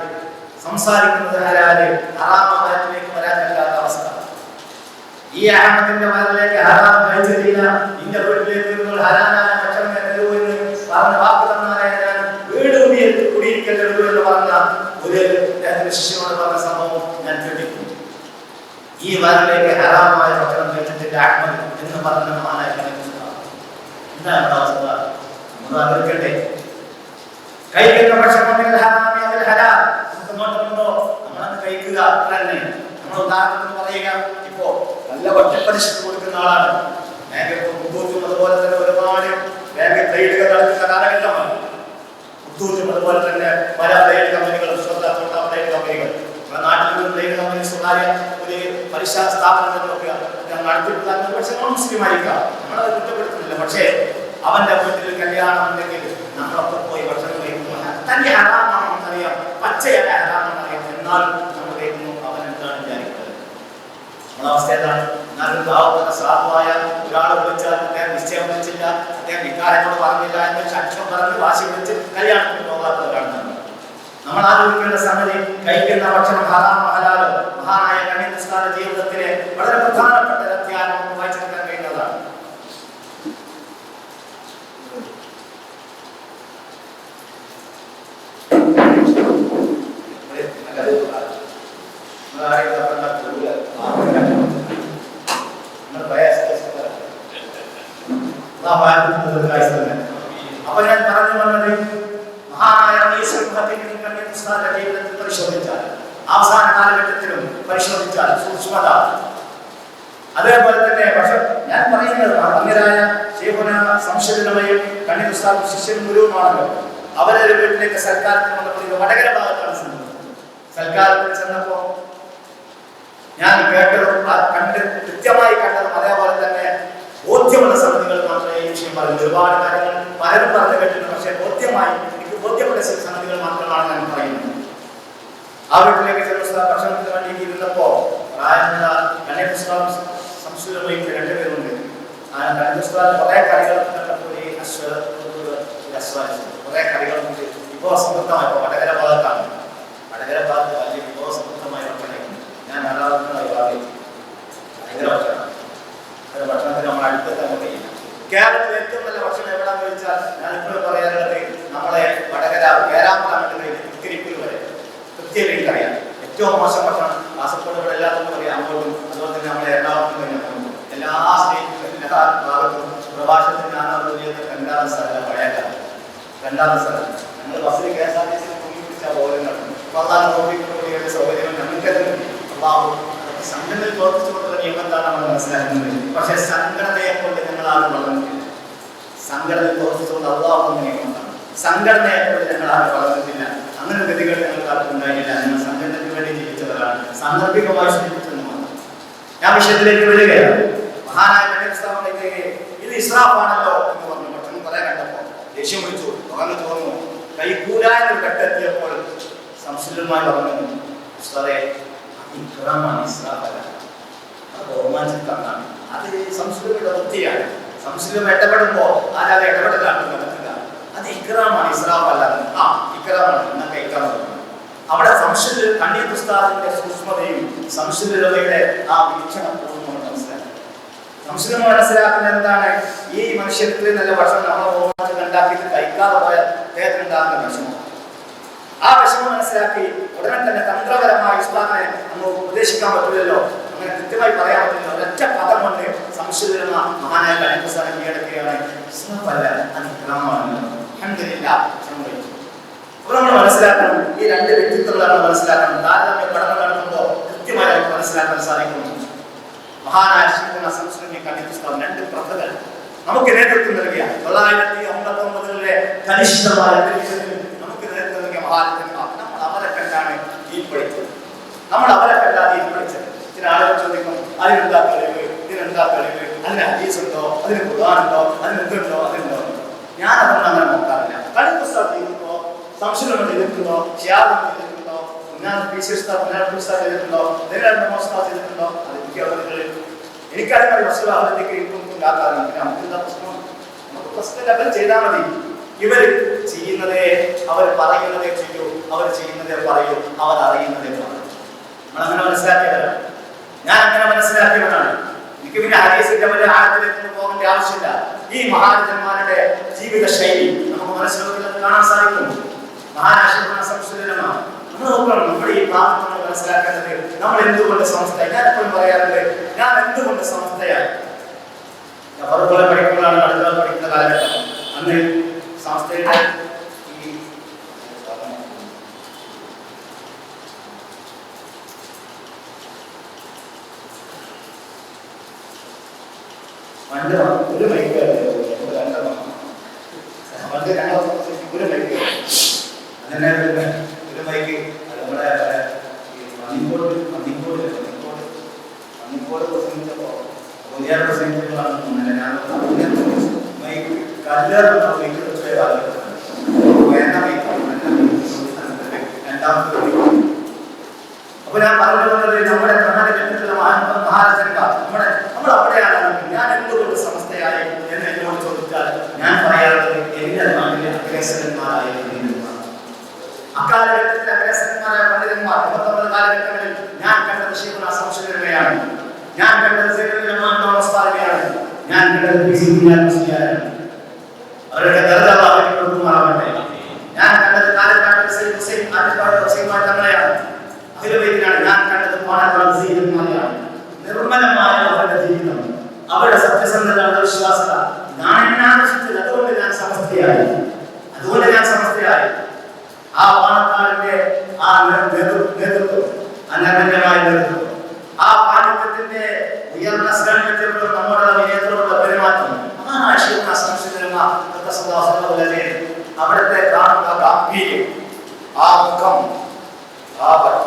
സംസാരിക്കുന്നത് ഹലാല്, ഹറാമിലേക്ക് വരാൻ പറ്റാത്ത അവസ്ഥ. ഈ അഹമ്മദിന്റെ വയറിലേക്ക് ഹറാം കഴിച്ചിട്ടില്ല, നിന്റെ വീട്ടിലേക്ക് ഹലാലായ ഭക്ഷണം തരൂ എന്ന് പറഞ്ഞ വാക്ക് തന്നാരായ വീട് കുടിയിരിക്കരുത് എന്ന് പറഞ്ഞ ഒരു ശിഷ്യനോട് പറഞ്ഞ സംഭവം ഞാൻ കേട്ടിട്ടുണ്ട്. ഈ വയറിലേക്ക് ഹറാമായ ഭക്ഷണം കഴിച്ചിട്ടില്ല അഹമ്മദ് എന്ന് പറഞ്ഞ മഹാനായ എന്താണ് അവസ്ഥ? നമ്മൾ അറിയിക്കട്ടെ. കഴിക്കുന്ന ഭക്ഷണം ഹലാൽ നമുക്ക് നോട്ടമുണ്ടോ? നമ്മളത് കഴിക്കുക അത്ര തന്നെ. നമ്മൾ ഉദാഹരണത്തിന് പറയുക, ഇപ്പോ നല്ല ഒറ്റപ്പലിശക്ക് കൊടുക്കുന്ന ആളാണ്. ബാങ്ക് അതുപോലെ തന്നെ ഒരുപാട് ബാങ്ക് ട്രേഡുകൾ നടക്കുന്ന കാലഘട്ടമാണ്. മുത്തൂറ്റും അതുപോലെ തന്നെ പല ബ്ലേഡ് കമ്പനികളും കമ്പനികൾ നാട്ടിൽ നിന്ന് ബ്ലേഡ് കമ്പനി സ്വകാര്യ ഒരു പലിശ സ്ഥാപനങ്ങളൊക്കെ നടത്തിയിട്ടുള്ള പക്ഷെ നോൺ മുസ്ലിം ആയിരിക്കാം, നമ്മളത് കുറ്റപ്പെടുത്തുന്നില്ല. പക്ഷേ അവന്റെ വീട്ടിൽ കല്യാണം ഉണ്ടെങ്കിൽ നമ്മളൊപ്പം പോയി ഭക്ഷണം കഴിക്കുന്നു. തന്റെ ഹറാമാണെന്നറിയാം, പച്ചയായ ഹറാമാണെന്നറിയാം, എന്നാലും നമ്മൾ കഴിക്കുന്നു. അവൻ എന്താണ് വിചാരിക്കുന്നത്? നമ്മളവസ്ഥ ഏതാണ്? എന്നാലും സാധുവായ ഒരാൾ വിളിച്ചാൽ അദ്ദേഹം നിശ്ചയം വിളിച്ചില്ല, അദ്ദേഹം നിക്കാഹിനോട് പറഞ്ഞില്ല എന്ന് സാക്ഷ്യം പറഞ്ഞ് വാശി വിളിച്ച് കല്യാണത്തിന് പോകാത്തവരാണ് നമ്മൾ ആലോചിക്കേണ്ട സംഗതി. കഴിക്കുന്ന ഭക്ഷണം ഹറാമോ ഹലാലോ? മഹാനായ കണ്ണിസ്കാര ജീവിതത്തിലെ വളരെ പ്രധാനപ്പെട്ട അധ്യായം നമുക്ക് വായിച്ചെടുക്കാൻ കഴിയുന്നതാണ്. അപ്പൊ ഞാൻ പറഞ്ഞു വന്നത് മഹാനായ ജീവിതത്തിൽ പരിശോധിച്ചാൽ, അവസാന കാലഘട്ടത്തിലും പരിശോധിച്ചാൽ സൂക്ഷ്മത, അതേപോലെ തന്നെ പക്ഷെ ഞാൻ പറയുന്നത് അങ്ങരായ സംശയനമയും കണ്ണിസ്താദും ശിഷ്യനും ഗുരുവുമാണല്ലോ. അവരൊരു വീട്ടിലേക്ക് സൽക്കാരത്തിന് വന്നപ്പോൾ വടകര ഭാഗത്താണ് ചെന്നത്. സൽക്കാരത്തിൽ ചെന്നപ്പോ ഞാൻ കേട്ടതും കണ്ട് കൃത്യമായി കണ്ടതും അതേപോലെ തന്നെ ബോധ്യമുള്ള സംഗതികൾ മാത്രമേ ഈ വിഷയം പറയുന്നത്. ഒരുപാട് കാര്യങ്ങൾ പലരും പറഞ്ഞു കേട്ടിട്ടുണ്ട്, പക്ഷെ ബോധ്യമായി എനിക്ക് ബോധ്യപ്പെട്ട ചില സംഗതികൾ മാത്രമാണ് ഞാൻ പറയുന്നത്. ആ വീട്ടിലേക്ക് ചെന്ന ഭക്ഷണത്തിന് വേണ്ടി ഇരുന്നപ്പോ പ്രായമുള്ള കണ്ണിസ്താദും സംശയനമയും രണ്ടുപേരുണ്ട്. കണ്ണിസ്താദ് കുറെ കറികൾ കുറെ കറികളുണ്ട്. വിഭവസമൃദ്ധമായ വടകര ഭാഗത്താണ്. വടകര ഭാഗത്ത് വലിയ വിഭവസമൃദ്ധമായ ഭക്ഷണം ഞാൻ ആരാധനയായി ഭാഗിച്ചു. ഭയങ്കര ഭക്ഷണം. ഭക്ഷണത്തിന് നമ്മൾ അടുത്തൊക്കെ കഴിയില്ല. കേരളത്തിൽ ഏറ്റവും നല്ല ഭക്ഷണം എവിടെയാണെന്ന് ചോദിച്ചാൽ ഞാൻ ഇപ്പോഴും പറയാറുള്ളത് നമ്മളെ വടകര പേരാമ്പ്രാമട്ട് തിരിപ്പിൽ വരെ കൃത്യമായിട്ട് അറിയാം. ഏറ്റവും മോശം ഭക്ഷണം കാസർഗോഡ് ഇവിടെ എല്ലാവർക്കും അറിയാം, അങ്ങോട്ടും അതുപോലെ തന്നെ നമ്മളെ എറണാകുളത്തും കഴിഞ്ഞു എല്ലാ സ്റ്റേറ്റിലും എല്ലാ ഭാഗത്തും പ്രഭാഷണത്തിൽ ഞാനത് രണ്ടാമത്തെ സ്ഥലം പഴയകാലം. രണ്ടാമത്തെ സ്ഥലം ഞങ്ങൾ ബസ്സിൽ KSRTC പിടിച്ചാൽ പോകുന്നത് സൗകര്യം ഞങ്ങൾക്ക് സംഘടനയിൽ പ്രവർത്തിച്ചുകൊണ്ടുള്ള നിയമത്താണ് നമ്മൾ മനസ്സിലാക്കുന്നത്. പക്ഷെ സംഘടനയെ കൊണ്ട് ഞങ്ങൾ ആരും വളർന്നിട്ടില്ല. സംഘടനയിൽ പ്രവർത്തിച്ചുകൊണ്ട് അള്ളാഹുന്ന നിയമത്താണ്. സംഘടനയെ കൊണ്ട് ഞങ്ങൾ ആരും വളർന്നിട്ടില്ല. അങ്ങനെ ഗതികൾ ഞങ്ങൾക്ക് ആർക്കും ഉണ്ടായില്ല. ഞങ്ങൾ സംഘടനയ്ക്ക് വേണ്ടി ജീവിച്ചവരാണ്. സാന്ദർഭികമായി ശ്രമിച്ചെന്നുമാണ്. ഞാൻ വിഷയത്തിലേക്ക് വരികയാണ്. മഹാനായ ഇത് ഇസ്രാഫാണല്ലോ എന്ന് പറഞ്ഞു. ഭക്ഷണം പറയാൻ കണ്ടപ്പോ ദേഷ്യം വിളിച്ചു, തുറന്നു തോന്നുന്നു. കൈകൂലായ ഒരു ഘട്ടെത്തിയപ്പോൾ സംശുദ്ധമായി പറഞ്ഞു, ഉസ്താദേ ഇക്റാമാണ്, ഇസ്രാഫല്ല. അത് രോമാഞ്ചിതമാണ്. അത് സംസ്കൃതിയുടെ വൃത്തിയാണ്. സംസ്കൃതം ഇടപെടുമ്പോ ആരാതെ ഇടപെടലാണ് നടക്കുക. അത് ഇക്റാമാണ്, ഇസ്രാഫല്ല. ആ ഇക്റാമാണ് എന്നൊക്കെ ഇക്റാമാണ്. അവിടെ സംശുദ്ധ കണ്ണീർ ഉസ്താദിന്റെ സൂക്ഷ്മതയും സംശുദ്ധതയുടെ ആ വീക്ഷണം സംസ്കൃതം മനസ്സിലാക്കുന്നത് എന്താണ്? ഈ മനുഷ്യത്തിൽ നല്ല ഭക്ഷണം നമ്മൾ ഉണ്ടാക്കിയിട്ട് കഴിക്കാതെ പോയാൽ അദ്ദേഹത്തിന് ഉണ്ടാകുന്ന വിഷമം. ആ വിഷമം മനസ്സിലാക്കി ഉടനെ തന്നെ തന്ത്രപരമായ ഉസ്താദിനെ നമ്മൾ ഉപദേശിക്കാൻ പറ്റില്ലല്ലോ, അങ്ങനെ കൃത്യമായി പറയാൻ പറ്റില്ല. ഒരൊറ്റ പദം കൊണ്ട് സംശുദ്ധ മഹാനായ കണ്ണിസ്താദം കീഴടക്കുകയാണ്. അപ്പോൾ നമ്മൾ മനസ്സിലാക്കണം, ഈ രണ്ട് വ്യക്തിത്വങ്ങളാണ് മനസ്സിലാക്കണം. താരതമ്യ പഠനം നടത്തുമ്പോൾ കൃത്യമായി മനസ്സിലാക്കാൻ സാധിക്കുന്നു. മഹാനായ സംസ്കൃതി കണ്ണിസ്താദം രണ്ട് പ്രഭകൾ നമുക്ക് നേതൃത്വം നൽകിയ 959 കനിഷ്ഠമായ നമുക്ക് നേതൃത്വം നൽകിയ മഹാരഥന്മാർ. നമ്മൾ അവരെ കണ്ടാണ് കീഴ്പ്പെടുത്തത്. നമ്മൾ അവരെ കണ്ടാണ് കീഴ്പ്പെടുത്തത്. ചില ആളുകൾ ചോദിക്കും, അതിനെന്താ കഴിവ്, ഇതിനെന്താ കഴിവ്, അതിന് ഹദീസുണ്ടോ, അതിന് ഖുർആനുണ്ടോ, അതിനെന്തുണ്ടോ, അതുണ്ടോ? ഞാൻ അതൊന്നും അങ്ങനെ നോക്കാറില്ല. കണ്ണിസ്താദം ചെയ്തിട്ടുണ്ടോ, സംശയം ചെയ്തിട്ടുണ്ടോ, ഷിയാദം ചെയ്തിട്ടുണ്ടോ, ചെയ്തിട്ടുണ്ടോ, ചെയ്തിട്ടുണ്ടോ? എനിക്കറിയാം വസ്തുവാഹനത്തേക്ക് പ്രശ്നം ചെയ്താൽ മതി. ഇവർ ചെയ്യുന്നതേ അവർ പറയുന്നതേ ചെയ്യൂ, അവർ ചെയ്യുന്നതേ പറയൂ, അവർ അറിയുന്നതേ പറയൂ. നമ്മളങ്ങനെ മനസ്സിലാക്കിയവരാണ്. ഞാൻ അങ്ങനെ മനസ്സിലാക്കിയവരാണ്. എനിക്ക് പിന്നെ ഹദീസിന്റെ വലിയ ആഴത്തിലേക്ക് പോകേണ്ട ആവശ്യമില്ല. ഈ മഹാരഥന്മാരുടെ ജീവിത ശൈലി നമുക്ക് മനസ്സിലാക്കുന്നത് കാണാൻ സാധിക്കും. മഹാരാഷ്ട്ര സംസ്കൃതമാണ്. നമ്മൾ നോക്കണം, നമ്മുടെ ഈ ഭാഗത്ത് നമ്മൾ മനസ്സിലാക്കേണ്ടത് നമ്മൾ എന്തുകൊണ്ട് സംസ്ഥ. ഞാൻ എപ്പോഴും പറയാറുണ്ട്, ഞാൻ എന്തുകൊണ്ട് സംസ്ഥയാണ്. അതുപോലെ പഠിക്കുമ്പോഴാണ് അടുത്ത പഠിക്കുന്ന കാലഘട്ടം. അന്ന് സംസ്ഥയുടെ ഈ പണ്ട് ഒരു മൈക്ക് പണ്ട് ഒരു മൈക്ക് അങ്ങനെ ഒരു ബൈക്ക് നമ്മുടെ പന്നിക്കോട് പ്രസംഗിച്ചപ്പോൾ പ്രസംഗിച്ചപ്പോഴാണ് ഞാൻ ബൈക്ക് കല്ലേറുന്ന ബൈക്ക് വേണ്ട ബൈക്ക് രണ്ടാമത്തെ. അപ്പൊ ഞാൻ പറഞ്ഞു വന്നത് നമ്മുടെ കാലഘട്ടത്തിലുള്ള മഹാരാജന്മാർ നമ്മൾ അവിടെയാണ്. ഞാൻ എന്തുകൊണ്ട് സമസ്തയായി എന്ന് എന്നോട് ചോദിച്ചാൽ ഞാൻ പറയാറുള്ളത് എന്റെ നാട്ടിലെ അഗ്രസരന്മാരായ പണ്ഡിതന്മാർ, അക്കാലഘട്ടത്തിലെ അഗ്രസരന്മാരായ പണ്ഡിതന്മാർ 19 കാലഘട്ടങ്ങളിൽ ഞാൻ കണ്ടത് ശൈഖുനാ സംശുദ്ധനെയാണ്, ഞാൻ കണ്ടത് സൈദുൽ-ഉലമാ-യാണ്, ഞാൻ കണ്ടത് മുസ്ലിയാരാണ്. അവരുടെ ദർജ കൊടുക്കുമാറാവട്ടെ. ഞാൻ കണ്ടത് കാലഘട്ടത്തിൽ സയ്യിദ് ഹുസൈൻ തങ്ങളെയാണ്, അഹ്ലുബൈത്തിനാണ്. ഞാൻ കണ്ടത് പാണക്കാട് സയ്യിദന്മാരെയാണ്. നിർമ്മലമായ അവരുടെ ജീവിതം, അവരുടെ സത്യസന്ധത, അവരുടെ വിശ്വാസത ഞാൻ ആകർഷിച്ചത്. അതുകൊണ്ട് ഞാൻ സമസ്തയായി. ആ പാണക്കാടിന്റെ ആ നേതൃത്വം, അനന്യമായ നേതൃത്വം, ആ പാണ്ഡിത്യത്തിന്റെ ഉയർന്ന ശ്രേണിയിലുള്ള നമ്മുടെ വിനയത്തോടുള്ള പെരുമാറ്റം, അവിടുത്തെ കാണുന്ന ഗാംഭീര്യം, ആ മുഖം, ആ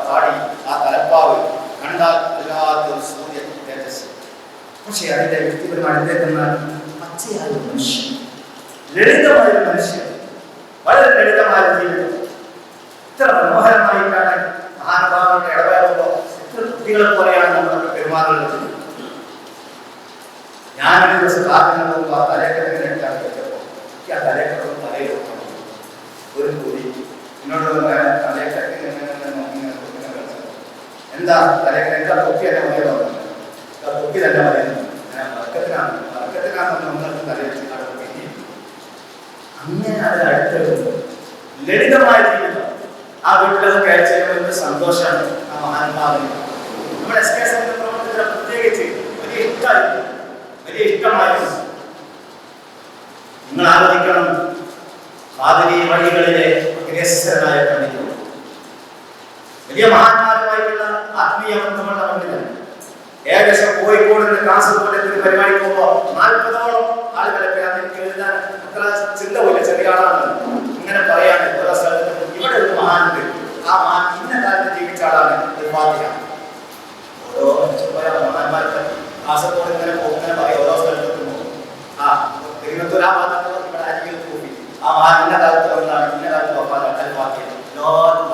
താടി, ആ തലപ്പാവ് കണ്ടാൽ വല്ലാത്തൊരു സൂര്യ തേജസ്. പക്ഷേ അതിന്റെ വ്യക്തിപരമായ പച്ചയായ മനുഷ്യൻ, ലളിതമായ മനുഷ്യൻ, വളരെ ലളിതമായ ജീവിതം, ഇത്ര മനോഹരമായിട്ടാണ് മഹാനുഭാവങ്ങളുടെ ഇടപെടുമ്പോൾ ഇത്ര കുട്ടികളെ പോലെയാണ് നമ്മളൊക്കെ പെരുമാറുന്നത്. ഞാനൊരു ദിവസം കാത്തിനെ പോകുമ്പോൾ ആ തലക്കെട്ടിനെ എടുക്കാൻ പറ്റപ്പോൾ എനിക്ക് ആ തലക്കെട്ടൊന്നും തലയിൽ വെക്കണം. ഒരു കൂടി എന്നോട് തലക്കെട്ടി എന്താ തലക്കെട്ട് എന്താ തൊപ്പി എന്നെ മതിയോ, തൊപ്പി തന്നെ പറയുന്നത് വർക്കത്തിനാണ് നമ്മൾക്ക് തലയിൽ അങ്ങനെ അത് അടുത്തെടുക്കും. ലളിതമായ ജീവിതം, ആ വീട്ടിലൊക്കെ അയച്ചതിന് സന്തോഷമാണ്. ആ മഹാനുഭാവന് നമ്മുടെ SK പ്രവർത്തകരെ പ്രത്യേകിച്ച് വലിയ ഇഷ്ടമായിരുന്നു. നിങ്ങൾ ആലോചിക്കണം, ഖാദിരി വഴികളിലെ അഗ്രസരനായ പണ്ഡിതൻ, വലിയ മഹാന്മാരുമായിട്ടുള്ള ആത്മീയ ബന്ധമുള്ള പണ്ഡിതൻ. ഏകദേശം കോഴിക്കോട് കാസർഗോഡ് ഒരു പരിപാടി പോകുമ്പോൾ 40ഓളം ആളുകളെ എനിക്ക് എഴുതാൻ അത്ര ചിന്ത പോലെ ചെറിയ ആളാണ്. ഇങ്ങനെ പറയാണ് ഓരോ സ്ഥലത്തും ഇവിടെ ഒരു മഹാനുണ്ട്, ആ മഹാൻ ഇന്ന കാലത്ത് ജീവിച്ച ആളാണ്. ഓരോ മഹാന്മാർക്ക് കാസർഗോഡ് ഇങ്ങനെ പറയാം, ഓരോ സ്ഥലത്തും പോകും. തിരുവനന്തപുരം ആ ഭാഗത്ത് ഇവിടെ അരികിൽ കൂടി ആ മഹാൻ ഇന്ന കാലത്ത് വന്നാണ്, ഇന്ന കാലത്ത് എല്ലാവരും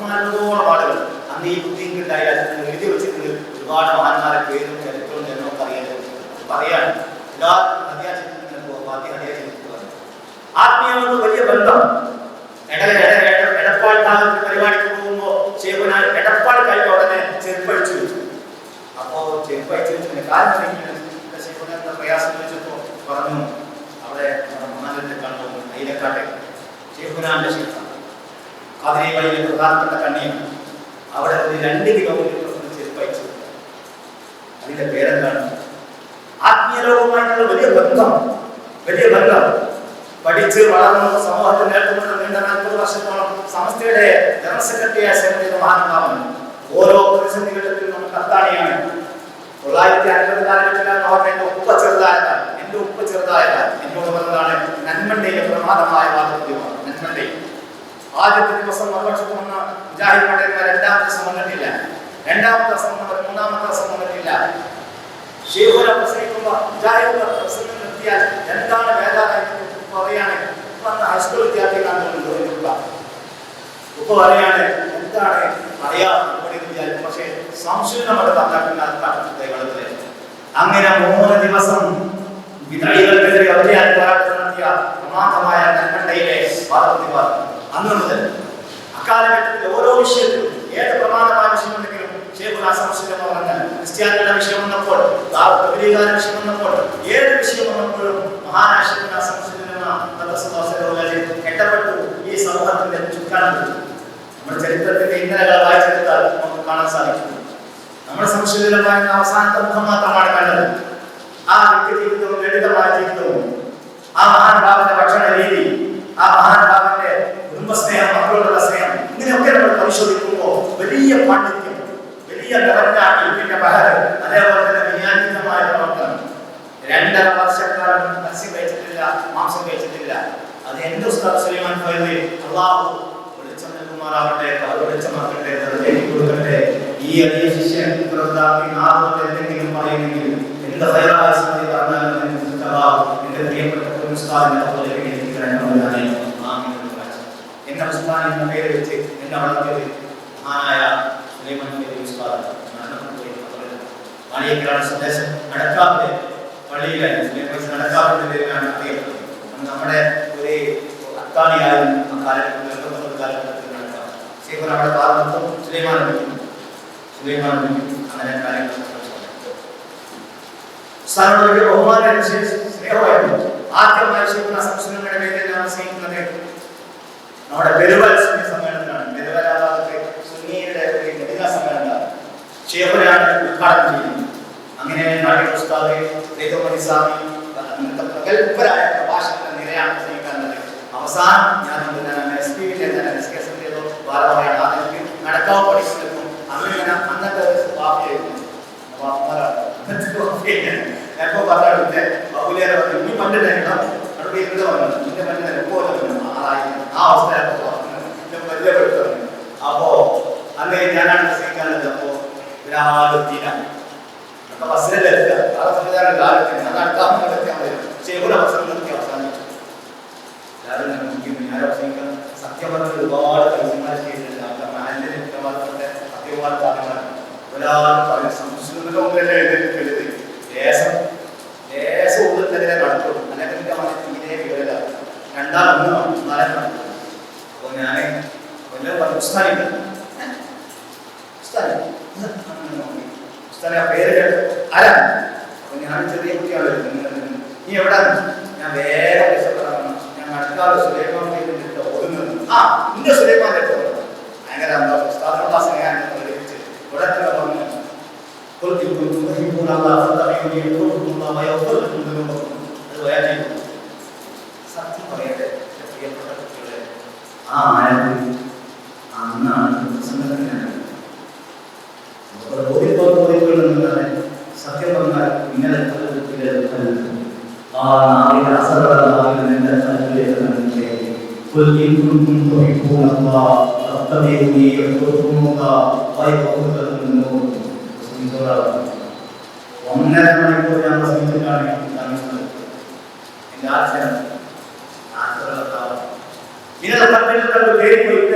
14ഓളം ആളുകൾ അന്ന് ഈ ബുദ്ധിയും കിട്ടായാൽ എഴുതി വെച്ചിട്ടുണ്ട്. ഒരുപാട് മഹാന്മാരെ പേരും ചരിത്രവും എന്നൊക്കെ പറയാണ്. ആത്മീയ വലിയ ബന്ധം. എടപ്പാൾ ഭാഗത്ത് പരിപാടിക്ക് പോകുമ്പോ ശൈഖുനാ എടപ്പാൾ കഴിഞ്ഞ ഉടനെ ചെരുപ്പഴിച്ചു വെച്ചു. അപ്പോ ചെരുപ്പഴിച്ചു വെച്ചു കാരണം ശൈഖുനാ പ്രയാസം വെച്ചപ്പോ പറഞ്ഞു, അവിടെ മഹാനന്റെ കണ്ണു അയിലക്കാട്ടെ ശൈഖുനാന്റെ ശിക്ഷ ഖാദിരി വഴിയിലെ പ്രധാനപ്പെട്ട കണ്ണിയാണ്. അവിടെ ഒരു 2 കിലോമീറ്റർ ചെരുപ്പഴിച്ചു. അതിന്റെ പേരെന്താണ്? ആത്മീയ ലോകവുമായിട്ടുള്ള വലിയ ബന്ധം. പഠിച്ച് വളർന്ന സമൂഹത്തിൽ നേതൃത്വം നീണ്ട 40 വർഷത്തോളം സമസ്തയുടെ ജനറൽ സെക്രട്ടറിയായ സേവന മഹാനുഭാവൻ. ഓരോ പ്രതിസന്ധി ഘട്ടത്തിലും നമുക്ക് അത്താണിയാണ്. 950 കാലഘട്ടത്തിലാണ് എന്റെ ഉപ്പ ചെറുതായതാണ് എന്നോട് പറഞ്ഞതാണ് നന്മണ്ടയിലെ പ്രമാദമായ വാദപ്രതിമാണ്. നന്മണ്ടയിൽ ആദ്യത്തെ ദിവസം മറുപക്ഷം വന്ന മുജാഹിദ് പണ്ഡിതന്മാർ 2ാമത്തെ ദിവസം വന്നിട്ടില്ല, 2ാമത്തെ ദിവസം വന്നവർ 3ാമത്തെ ദിവസം വന്നിട്ടില്ല. ശൈഖുനാ പ്രസംഗിക്കുമ്പോൾ മുജാഹിദ് പ്രസംഗം നിർത്തിയാൽ എന്താണ് വേദാന്തം പറയാണ്. ഹൈസ്കൂൾ വിദ്യാർത്ഥികളാണ് ഉപ്പ പറയാണ് എന്താണ് അറിയാം വിചാരിക്കും. പക്ഷേ സംശയം നമ്മുടെ തങ്ങളുടെ അങ്ങനെ 3 ദിവസം വിതഴികൾക്കെതിരെ അവധിയായി പോരാട്ടം നടത്തിയ പ്രമാദമായ നന്മണ്ടയിലെ വാദപ്രതിവാദം. അന്ന് മുതൽ അക്കാലഘട്ടത്തിൽ ഓരോ വിഷയത്തിലും ഏത് പ്രമാദമായ വിഷയമുണ്ടെങ്കിലും ശൈഖുനാ സംശയം പറഞ്ഞ ക്രിസ്ത്യാനികളുടെ വിഷയം വന്നപ്പോൾ, വിശേഷ വിഷയം വന്നപ്പോൾ, ഏത് വിഷയം വന്നപ്പോഴും മഹാനായ ശൈഖുനാ സംശയം കെട്ടപ്പെട്ടു. ഈ സമൂഹത്തിന്റെ ചുക്കാനം നമ്മുടെ ചരിത്രത്തിന്റെ ഇന്നലകൾ വായിച്ചെടുത്താൽ നമുക്ക് കാണാൻ സാധിക്കും. നമ്മുടെ സംശയമായ അവസാനത്തെ മുഖം മാത്രമാണ് കണ്ടത്. ആ വ്യക്തി ജീവിതവും ലളിതമായ ജീവിതവും, ആ മഹാനുഭാവന്റെ ഭക്ഷണ രീതി, ആ മഹാനുഭാവന്റെ കുടുംബസ്നേഹം, മക്കളോടുള്ള സ്നേഹം, ഇങ്ങനെയൊക്കെ നമ്മൾ പരിശോധിക്കുമ്പോൾ വലിയ പാണ്ഡിത്യം, വലിയ നിറഞ്ഞ ഇൽമിന്റെ ബഹർ, അതേപോലെ തന്നെ വിജ്ഞാനികമായ പ്രവർത്തനം. 2.5 വർഷക്കാലം മത്സ്യം കഴിച്ചിട്ടില്ല, മാംസം കഴിച്ചിട്ടില്ല. അത് എന്റെ ഉസ്താദ് സുലൈമാൻ ഫൈദി അല്ലാഹു കൊടുക്കുമാറാവട്ടെ, വെളിച്ചമാക്കട്ടെ, കൊടുക്കട്ടെ. ഈ അധിക ശിഷ്യൻ എന്തെങ്കിലും പറയുമെങ്കിൽ എന്ത് ഹൈറായ സംഗതി പറഞ്ഞാലും എന്റെ പ്രിയപ്പെട്ട എന്നെ ഉസ്താൻ എന്ന പേര് വെച്ച് എന്നെ വളർത്തിയത് മഹാനായ സുലൈമാൻ മാളിയേക്കലാണ് സന്ദേശം. നടക്കാവിലെ പള്ളിയിലെ നടക്കാവിന്റെ പേരിലാണ് അറിയപ്പെട്ടത്. നമ്മുടെ ഒരു അത്താണിയായും ആ കാലഘട്ടത്തിൽ കാലഘട്ടത്തിൽ നടക്കാം. ശേഖർ അവിടെ പാർവത്തും സുലൈമാൻ അങ്ങനെ കാര്യങ്ങൾ സാറിനോട് ബഹുമാനം സ്നേഹമായിരുന്നു. ആദ്യമായി ശേഖുന സംസ്കൃതങ്ങളുടെ പേരിൽ നാം സ്നേഹിക്കുന്നത് നമ്മുടെ പെരുവൽ സുന്നി സമ്മേളനത്തിലാണ്. പെരുവൽ ആ ഭാഗത്തെ സുന്നിയുടെ ഒരു നബിദിന സമ്മേളനമാണ്. ശേഖുനാണ് ഉദ്ഘാടനം ചെയ്യുന്നത്. അങ്ങനെ നാട്ടിൽ ഉസ്താദ് സ്വാമി പ്രഗത്ഭരായ പ്രഭാഷണ നിരയാണ് പ്രസംഗിക്കാറുള്ളത്. അവസാനം ഞാൻ നടക്കാവ് പഠിച്ചിട്ടും അങ്ങനെ അന്നത്തെ വാപ്പിയായിരുന്നു. എപ്പോ പറഞ്ഞിട്ട് ബഹുലേറെ ഇനി പണ്ടിട്ടായിരുന്നു അവിടെ ഇരുന്ന് വന്നത് ഇന്റെ പണ്ടിട്ട് എപ്പോലെ ആ അവസ്ഥ പരിചയപ്പെടുത്തുന്നത്. അപ്പോ അന്ന് ഞാനാണ് പ്രസംഗിക്കാനുള്ളത്. അപ്പോ ഒരാളെത്തിയില്ല, അപ്പൊ ബസ്സിലല്ലേ എത്തുക, ആ സംവിധാനം കാലത്തിന് അത് അടുത്താൽ വരും. ശേഖുര അവസരം നിർത്തി അവസാനിച്ചു. ഞാൻ പ്രസംഗിക്കാൻ സത്യം പറഞ്ഞ ഒരുപാട് കൈമാർ ചെയ്തിട്ടുണ്ട്. സത്യകുമാർ കാര്യങ്ങളാണ് ഒരാൾ പറഞ്ഞ സംസ്കൃതത്തിന്റെ മുമ്പിലല്ലേ എഴുതിയിട്ട് ലേശം ഉള്ളിൽ നടത്തുള്ളൂ. അല്ലെങ്കിൽ തീരെ വിവരമില്ല. രണ്ടാമൊന്നും നാലം നടത്തുള്ളൂ. അപ്പൊ ഞാന് ആ പേര് കേട്ടു ആരാണ്. അപ്പൊ ഞാൻ ചെറിയ കുട്ടിയാണ്. നീ എവിടാണ്? ഞാൻ വേറെ ഞാൻ നടക്കാതെ സുലൈമാൻ ഓടുന്നത്. ആ ഇന്റെ സുലൈമാന്റെ അടുത്ത് ഭയങ്കര ഉസ്താദിനുള്ള സ്നേഹം പ്രകടിപ്പിച്ച് ഇവിടെ തന്നെ പറഞ്ഞു സത്യം പറയട്ടെ പ്രിയപ്പെട്ട കുട്ടികളെ, ആ ആയത്തിൽ അന്നാണ് സത്യം പറഞ്ഞാൽ ഇങ്ങനെ ഒന്നര മണിക്കൂർ ഞാൻ പ്രസംഗിച്ചിട്ടാണ് എന്റെ ആശയം.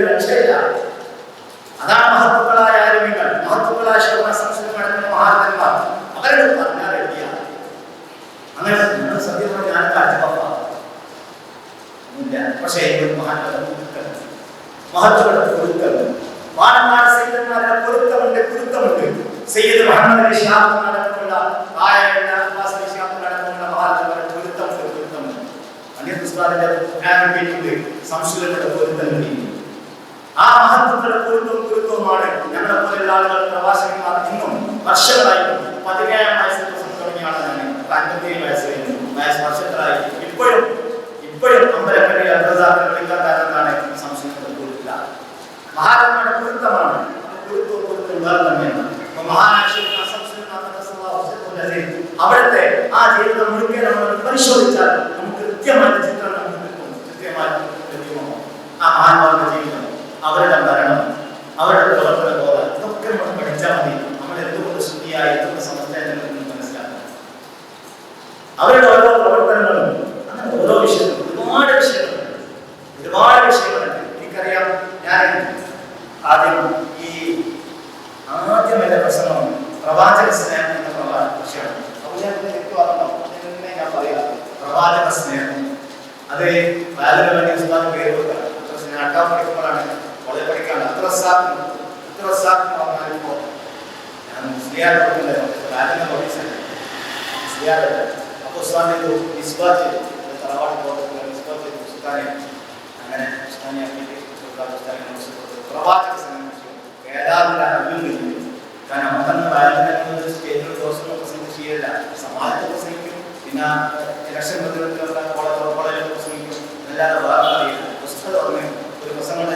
ലക്ഷ്യമില്ല. അതാണ് മഹത്തുക്കളായ ആരോഗ്യങ്ങൾ, മഹത്തുക്കളായ സംസ്കൃതം നടക്കുന്ന മഹാരഥന്മാർ. അവരുടെ പറഞ്ഞാൽ റെഡിയ. അങ്ങനെ സത്യം ഞാൻ കാഴ്ചപ്പാടില്ല. പക്ഷേ മഹത്തുക്കളുടെ പൊരുത്തമുണ്ട്, വാനന്മാർ സയ്യിദന്മാരുടെ പൊരുത്തമുണ്ട്. സയ്യിദ് മുഹമ്മദ് അലി ശിഹാബ് നടത്തുന്ന മഹാത്മാരുടെ പൊരുത്തമുണ്ട്. അന്യ പുസ്തകത്തിന്റെ സംസ്കൃതങ്ങളുടെ പൊരുത്തമുണ്ട്. ആ മഹത്വങ്ങളുടെ പൊരുത്തവുമാണ് ഞങ്ങളെ പോലുള്ള ആളുകൾ പ്രവാസികന്മാർ ഇന്നും വർഷങ്ങളായിട്ടും 17 വയസ്സിൽ തുടങ്ങിയ ആളാണ്. 57 വയസ്സ് വർഷങ്ങളായി ഇപ്പോഴും അമ്പലക്കടി അർദ്ധസാധനങ്ങളില്ലാത്തതാണ് സംസ്കൃതത്തിന്റെ പൊരുത്തില്ല. മഹാത്മാരുടെ പൊരുത്തമാണ്. പൊരുത്തം വേറെ തന്നെയാണ്. അവിടുത്തെ ആ ജീവിതം മുഴുവൻ നമ്മൾ പരിശോധിച്ചാൽ നമുക്ക് കൃത്യമായിട്ട് ചിത്രം ആ മഹാന്മാരുടെ ജീവിതം, അവരുടെ ഭരണം, അവരുടെ പ്രവർത്തന ബോധം, ഇതൊക്കെ നമ്മൾ പഠിച്ചാൽ മതി. നമ്മൾ എന്തുകൊണ്ട് ശുദ്ധിയായി എന്തുകൊണ്ട് സമസ്തയെന്ന് മനസ്സിലാക്കണം. അവരുടെ ഓരോ പ്രവർത്തനങ്ങളും അങ്ങനെ ഓരോ വിഷയങ്ങളും ഒരുപാട് വിഷയങ്ങളുണ്ട്. എനിക്കറിയാം, ഞാൻ ആദ്യം എന്റെ പ്രസംഗം പ്രവാചക സ്നേഹം എന്ന വിഷയമാണ്. ഞാൻ പറയാം, പ്രവാചക സ്നേഹം അത് ബാലകമണി ഉസ്താദ് പേര് കൊടുക്കാം. അട്ടാ പഠിക്കുമ്പോഴാണ് വളരെ പഠിക്കാണ്. അത്ര പറഞ്ഞാലിപ്പോ ഞാൻ സ്ലിയാർ അപ്പൊ ഉസ്താദിന്റെ തറവാട് ഉസ്താനെ അങ്ങനെ പ്രവാചക സ്നേഹം ഏതാണ്ട് അറിയുന്നില്ല. കാരണം അന്ന് ബാലകമണി സ്റ്റേജിൽ ദിവസം പ്രസംഗം ചെയ്യില്ല, സമാജത്തെ പ്രസംഗിക്കും, പിന്നെ ഇലക്ഷൻ കോളേജിൽ പ്രസംഗിക്കും, അല്ലാതെ വേറെ അറിയില്ല. പുസ്തകം ഒരു പ്രസംഗം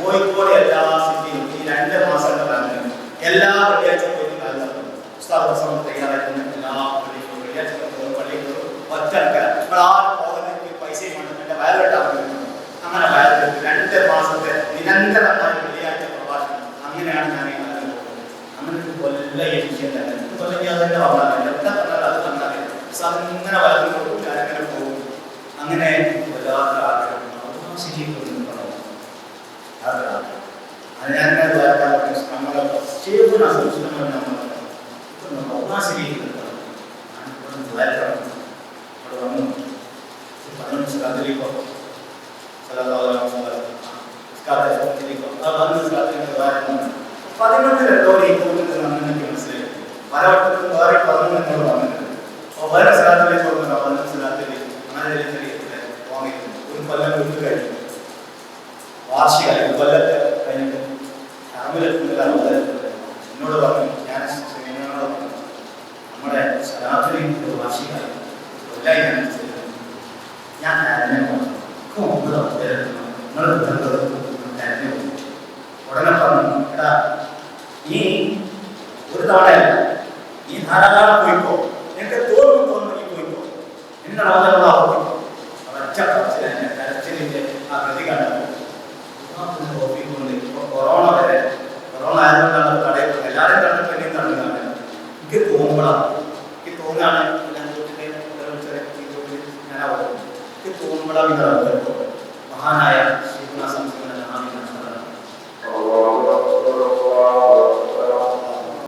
കോഴിക്കോട് എല്ലാ സിറ്റിയിലും ഈ 2 മാസങ്ങളിലാണ് എല്ലാ വെള്ളിയാഴ്ച പോയി പുസ്തക പ്രസംഗം തയ്യാറാക്കുന്ന എല്ലാ പള്ളികളും വെള്ളിയാഴ്ച പള്ളികളും ഒറ്റ നമ്മൾ ആരും പോകുന്നതിന് പൈസയും വേണം. എന്റെ വയറിട്ടാണ് അങ്ങനെ വയറിട്ട് 2 മാസത്തെ നിരന്തരമായ വെള്ളിയാഴ്ച പ്രഭാഷണം. അങ്ങനെയാണ് ഞാൻ ഈ കാലത്ത് പോകുന്നത്. അങ്ങനെ ഒരു കൊല്ല എഴുതിയല്ല കൊല്ലെങ്കിൽ അതെന്നെ പറഞ്ഞാൽ എത്ര പറഞ്ഞാൽ അത് കണ്ടാൽ ഇങ്ങനെ വരഞ്ഞു കൊടുക്കും. ഞാനങ്ങനെ പോകും. അങ്ങനെ വല്ലാത്ത ആഗ്രഹം ഞാനിങ്ങനെ വരക്കാൻ പറ്റും. നമ്മളെ ശരിക്കും സംസ്കൃതം നമ്മൾ ഒന്നാശരിക്കും വരണം. അവിടെ വന്നു 11 വാർഷിക കൊല്ലത്തെ കഴിഞ്ഞിട്ട് എന്നോട് പറഞ്ഞു, ഞാൻ നമ്മുടെ ശരാത്രി വാർഷികമായി കൊല്ലായി ഞാൻ ഉടനെ പറഞ്ഞു, എടാ നീ ഒരു തവണയല്ല, നീ ധാരാളം പോയിക്കോ, എനിക്ക് തോന്നുന്നു നീ പോയിക്കോ, എന്നോട് അവതരണം ആവർത്തിക്കും. ഒറ്റ പറച്ചിലെ കരച്ചിലിന്റെ ആ പ്രതി കണ്ടു. കൊറോണ വരെ കൊറോണ ആയതുകൊണ്ടാണ് കടയിൽ എല്ലാവരും കണ്ടിട്ട് എന്നെയും കണ്ടതാണ്. എനിക്ക് തോന്നുമ്പോഴാണ് എനിക്ക് തോന്നുകയാണ് എനിക്ക് തോന്നുമ്പോഴാണ് മഹാനായ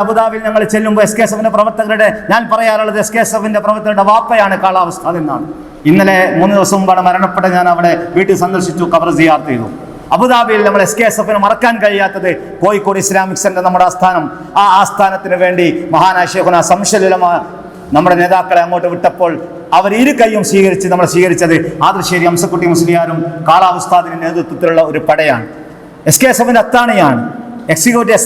അബുദാബിയിൽ ഞങ്ങൾ ചെല്ലുമ്പോൾ SKSF പ്രവർത്തകരുടെ ഞാൻ പറയാറുള്ളത് SKSF പ്രവർത്തകരുടെ വാപ്പയാണ് കാലാവസ്ഥ എന്നാണ്. ഇന്നലെ 3 ദിവസം മുമ്പാണ് മരണപ്പെട്ട. ഞാൻ അവിടെ വീട്ടിൽ സന്ദർശിച്ചു, ഖബർ സിയാറത്ത് ചെയ്തു. അബുദാബിയിൽ നമ്മൾ SKSF മറക്കാൻ കഴിയാത്തത് കോഴിക്കോട് ഇസ്ലാമിക് സെന്റർ നമ്മുടെ ആസ്ഥാനം. ആ ആസ്ഥാനത്തിന് വേണ്ടി മഹാനായ ശൈഖുനാ സംശലുലമ നമ്മുടെ നേതാക്കളെ അങ്ങോട്ട് വിട്ടപ്പോൾ അവർ ഇരു കൈയും സ്വീകരിച്ച് നമ്മൾ സ്വീകരിച്ചത് ആദർശേരി അംസക്കുട്ടി മുസ്ലിയാരും കാലാവസ്ഥാദിന്റെ നേതൃത്വത്തിലുള്ള ഒരു പടയാണ്. SKSF അത്താണിയാണ്.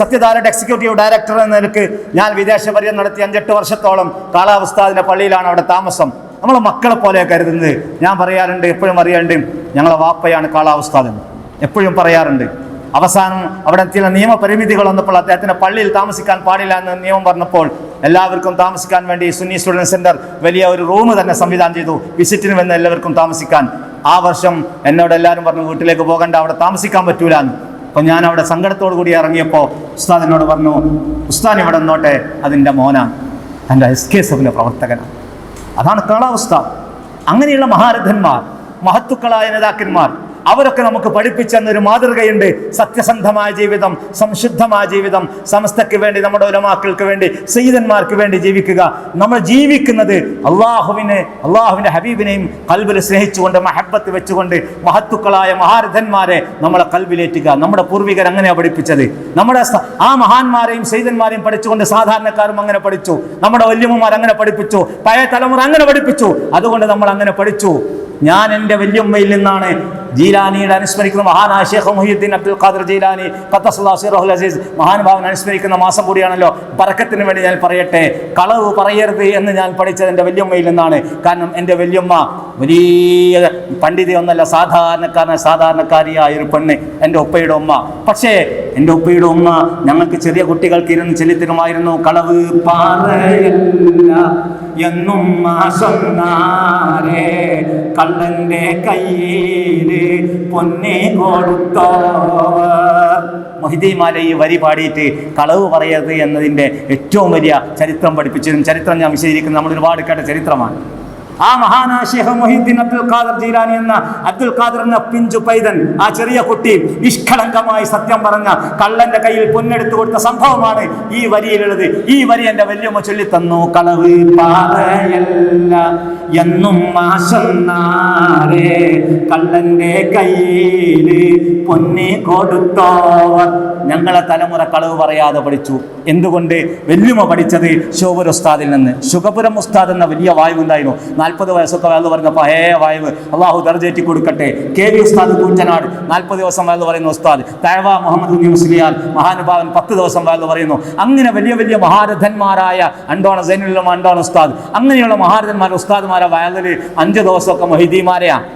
സത്യധാരയുടെ എക്സിക്യൂട്ടീവ് ഡയറക്ടർ എന്ന നിലക്ക് ഞാൻ വിദേശ പര്യടനം നടത്തി 5-8 വർഷത്തോളം കാലാവസ്ഥാദിന്റെ പള്ളിയിലാണ് അവിടെ താമസം. നമ്മളെ മക്കളെ പോലെ കരുതുന്നത്. ഞാൻ പറയാറുണ്ട്, എപ്പോഴും അറിയാണ്ട് ഞങ്ങളെ വാപ്പയാണ് കാലാവസ്ഥാദെന്ന് എപ്പോഴും പറയാറുണ്ട്. അവസാനം അവിടെ ചില നിയമപരിമിതികൾ വന്നപ്പോൾ അദ്ദേഹത്തിന് പള്ളിയിൽ താമസിക്കാൻ പാടില്ല എന്ന് നിയമം പറഞ്ഞപ്പോൾ എല്ലാവർക്കും താമസിക്കാൻ വേണ്ടി സുന്നി സ്റ്റുഡൻറ് സെന്റർ വലിയ ഒരു റൂം തന്നെ സംവിധാനം ചെയ്തു, വിസിറ്റിന് വന്ന് എല്ലാവർക്കും താമസിക്കാൻ. ആ വർഷം എന്നോട് എല്ലാവരും പറഞ്ഞു, വീട്ടിലേക്ക് പോകണ്ട, അവിടെ താമസിക്കാൻ പറ്റൂല എന്ന്. അപ്പം ഞാൻ അവിടെ സങ്കടത്തോടു കൂടി ഇറങ്ങിയപ്പോൾ ഉസ്താദ് എന്നോട് പറഞ്ഞു, ഉസ്താദ് ഇവിടെ നിന്നോട്ടെ, അതിൻ്റെ മോനാണ്, എൻ്റെ SKSF പ്രവർത്തകനാണ്. അതാണ് കാലാവസ്ഥ. അങ്ങനെയുള്ള മഹാരഥന്മാർ, മഹത്തുക്കളായ നേതാക്കന്മാർ, അവരൊക്കെ നമുക്ക് പഠിപ്പിച്ചെന്നൊരു മാതൃകയുണ്ട്. സത്യസന്ധമായ ജീവിതം, സംശുദ്ധമായ ജീവിതം, സമസ്തയ്ക്ക് വേണ്ടി, നമ്മുടെ ഉലമാക്കൾക്ക് വേണ്ടി, സയ്യിദന്മാർക്ക് വേണ്ടി ജീവിക്കുക. നമ്മൾ ജീവിക്കുന്നത് അള്ളാഹുവിന്റെ ഹബീബിനെയും കൽബിൽ സ്നേഹിച്ചുകൊണ്ട്, മഹബത്ത് വെച്ചുകൊണ്ട്, മഹത്തുക്കളായ മഹാരഥന്മാരെ നമ്മളെ കൽബിലേറ്റുക. നമ്മുടെ പൂർവികർ അങ്ങനെയാണ് പഠിപ്പിച്ചത്. നമ്മുടെ ആ മഹാന്മാരെയും സയ്യിദന്മാരെയും പഠിച്ചുകൊണ്ട് സാധാരണക്കാരും അങ്ങനെ പഠിച്ചു. നമ്മുടെ വല്യമ്മമാർ അങ്ങനെ പഠിപ്പിച്ചു. പഴയ തലമുറ അങ്ങനെ പഠിപ്പിച്ചു. അതുകൊണ്ട് നമ്മൾ അങ്ങനെ പഠിച്ചു. ഞാൻ എൻ്റെ വല്യമ്മയിൽ നിന്നാണ് ജീലാനിയുടെ അനുസ്മരിക്കുന്ന മഹാനായ ശൈഖ് മുഹ്യിദ്ദീൻ അബ്ദുൽ ഖാദിർ ജീലാനി ഖദ്ദസല്ലാഹു സിറഹുൽ അസീസ് മഹാനുഭാവൻ അനുസ്മരിക്കുന്ന മാസം കൂടിയാണല്ലോ. ബറക്കത്തിന് വേണ്ടി ഞാൻ പറയട്ടെ, കളവ് പറയരുത് എന്ന് ഞാൻ പഠിച്ചത് എൻ്റെ വല്യമ്മയിൽ നിന്നാണ്. കാരണം എൻ്റെ വല്യമ്മ വലിയ പണ്ഡിതയൊന്നല്ല, സാധാരണക്കാരിയായ ഒരു പെണ്ണ്, എൻ്റെ ഉപ്പയുടെ ഉമ്മ. പക്ഷേ എൻ്റെ ഉപ്പയുടെ ഉമ്മ ഞങ്ങൾക്ക് ചെറിയ കുട്ടികൾക്ക് ഇരുന്ന് ചൊല്ലിത്തരുമായിരുന്നു, കളവ് പറയല്ല എന്നും കള്ളന്റെ കയ്യില് പൊന്നെ കൊടുത്തോവർ. മൊഹിദ്ദീൻമാല ഈ വരി പാടിയിട്ട് കളവ് പറയരുത് എന്നതിൻ്റെ ഏറ്റവും വലിയ ചരിത്രം പഠിപ്പിച്ചതും, ചരിത്രം ഞാൻ വിശദീകരിക്കുന്നത് നമ്മൾ ഒരുപാട് കേട്ട ചരിത്രമാണ്. ആ മഹാനായ ശൈഖ് മുഹ്യിദ്ദീൻ അബ്ദുൽ ഖാദിർ ജീലാനി എന്ന അബ്ദുൽ ഖാദിർ എന്ന പിഞ്ചു പൈതൻ, ആ ചെറിയ കുട്ടി നിഷ്കളങ്കമായി സത്യം പറഞ്ഞ കള്ളന്റെ കയ്യിൽ പൊന്നെടുത്തു കൊടുത്ത സംഭവമാണ് ഈ വരിയിലുള്ളത്. ഈ വരി എൻ്റെ വല്യമ്മ ചൊല്ലിത്തന്നു, കളവ് പറയല്ല എന്നും കള്ളന്റെ കയ്യില് പൊന്നെ കൊടുത്തോവർ. ഞങ്ങളെ തലമുറ കളവ് പറയാതെ പഠിച്ചു. എന്തുകൊണ്ട്? വല്യമ്മ പഠിച്ചത് ഷോബുർ ഉസ്താദിൽ നിന്ന്. ശുഗപുരം ഉസ്താദ് എന്ന വലിയ വായു ഉണ്ടായിരുന്നു. 40 വയസ്സൊക്കെ വയല് പറഞ്ഞപ്പോൾ വായവ് അള്ളാഹു ദർജേറ്റി കൊടുക്കട്ടെ. KV ഉസ്താദ് കൂറ്റനാട് 40 ദിവസം വയല് പറയുന്ന ഉസ്താദ്. തഴവ മുഹമ്മദ് കുഞ്ഞി മുസ്ലിയാർ മഹാനുഭാവൻ 10 ദിവസം വയല് പറയുന്നു. അങ്ങനെ വലിയ വലിയ മഹാരഥന്മാരായ അണ്ടോണ സൈനുൽ ഉലമ, അണ്ടോണ ഉസ്താദ്, അങ്ങനെയുള്ള മഹാരഥന്മാർ ഉസ്താദ്മാരെ വയലിൽ 5 ദിവസമൊക്കെ മൊഹിദ്ദീൻമാരെയാണ്.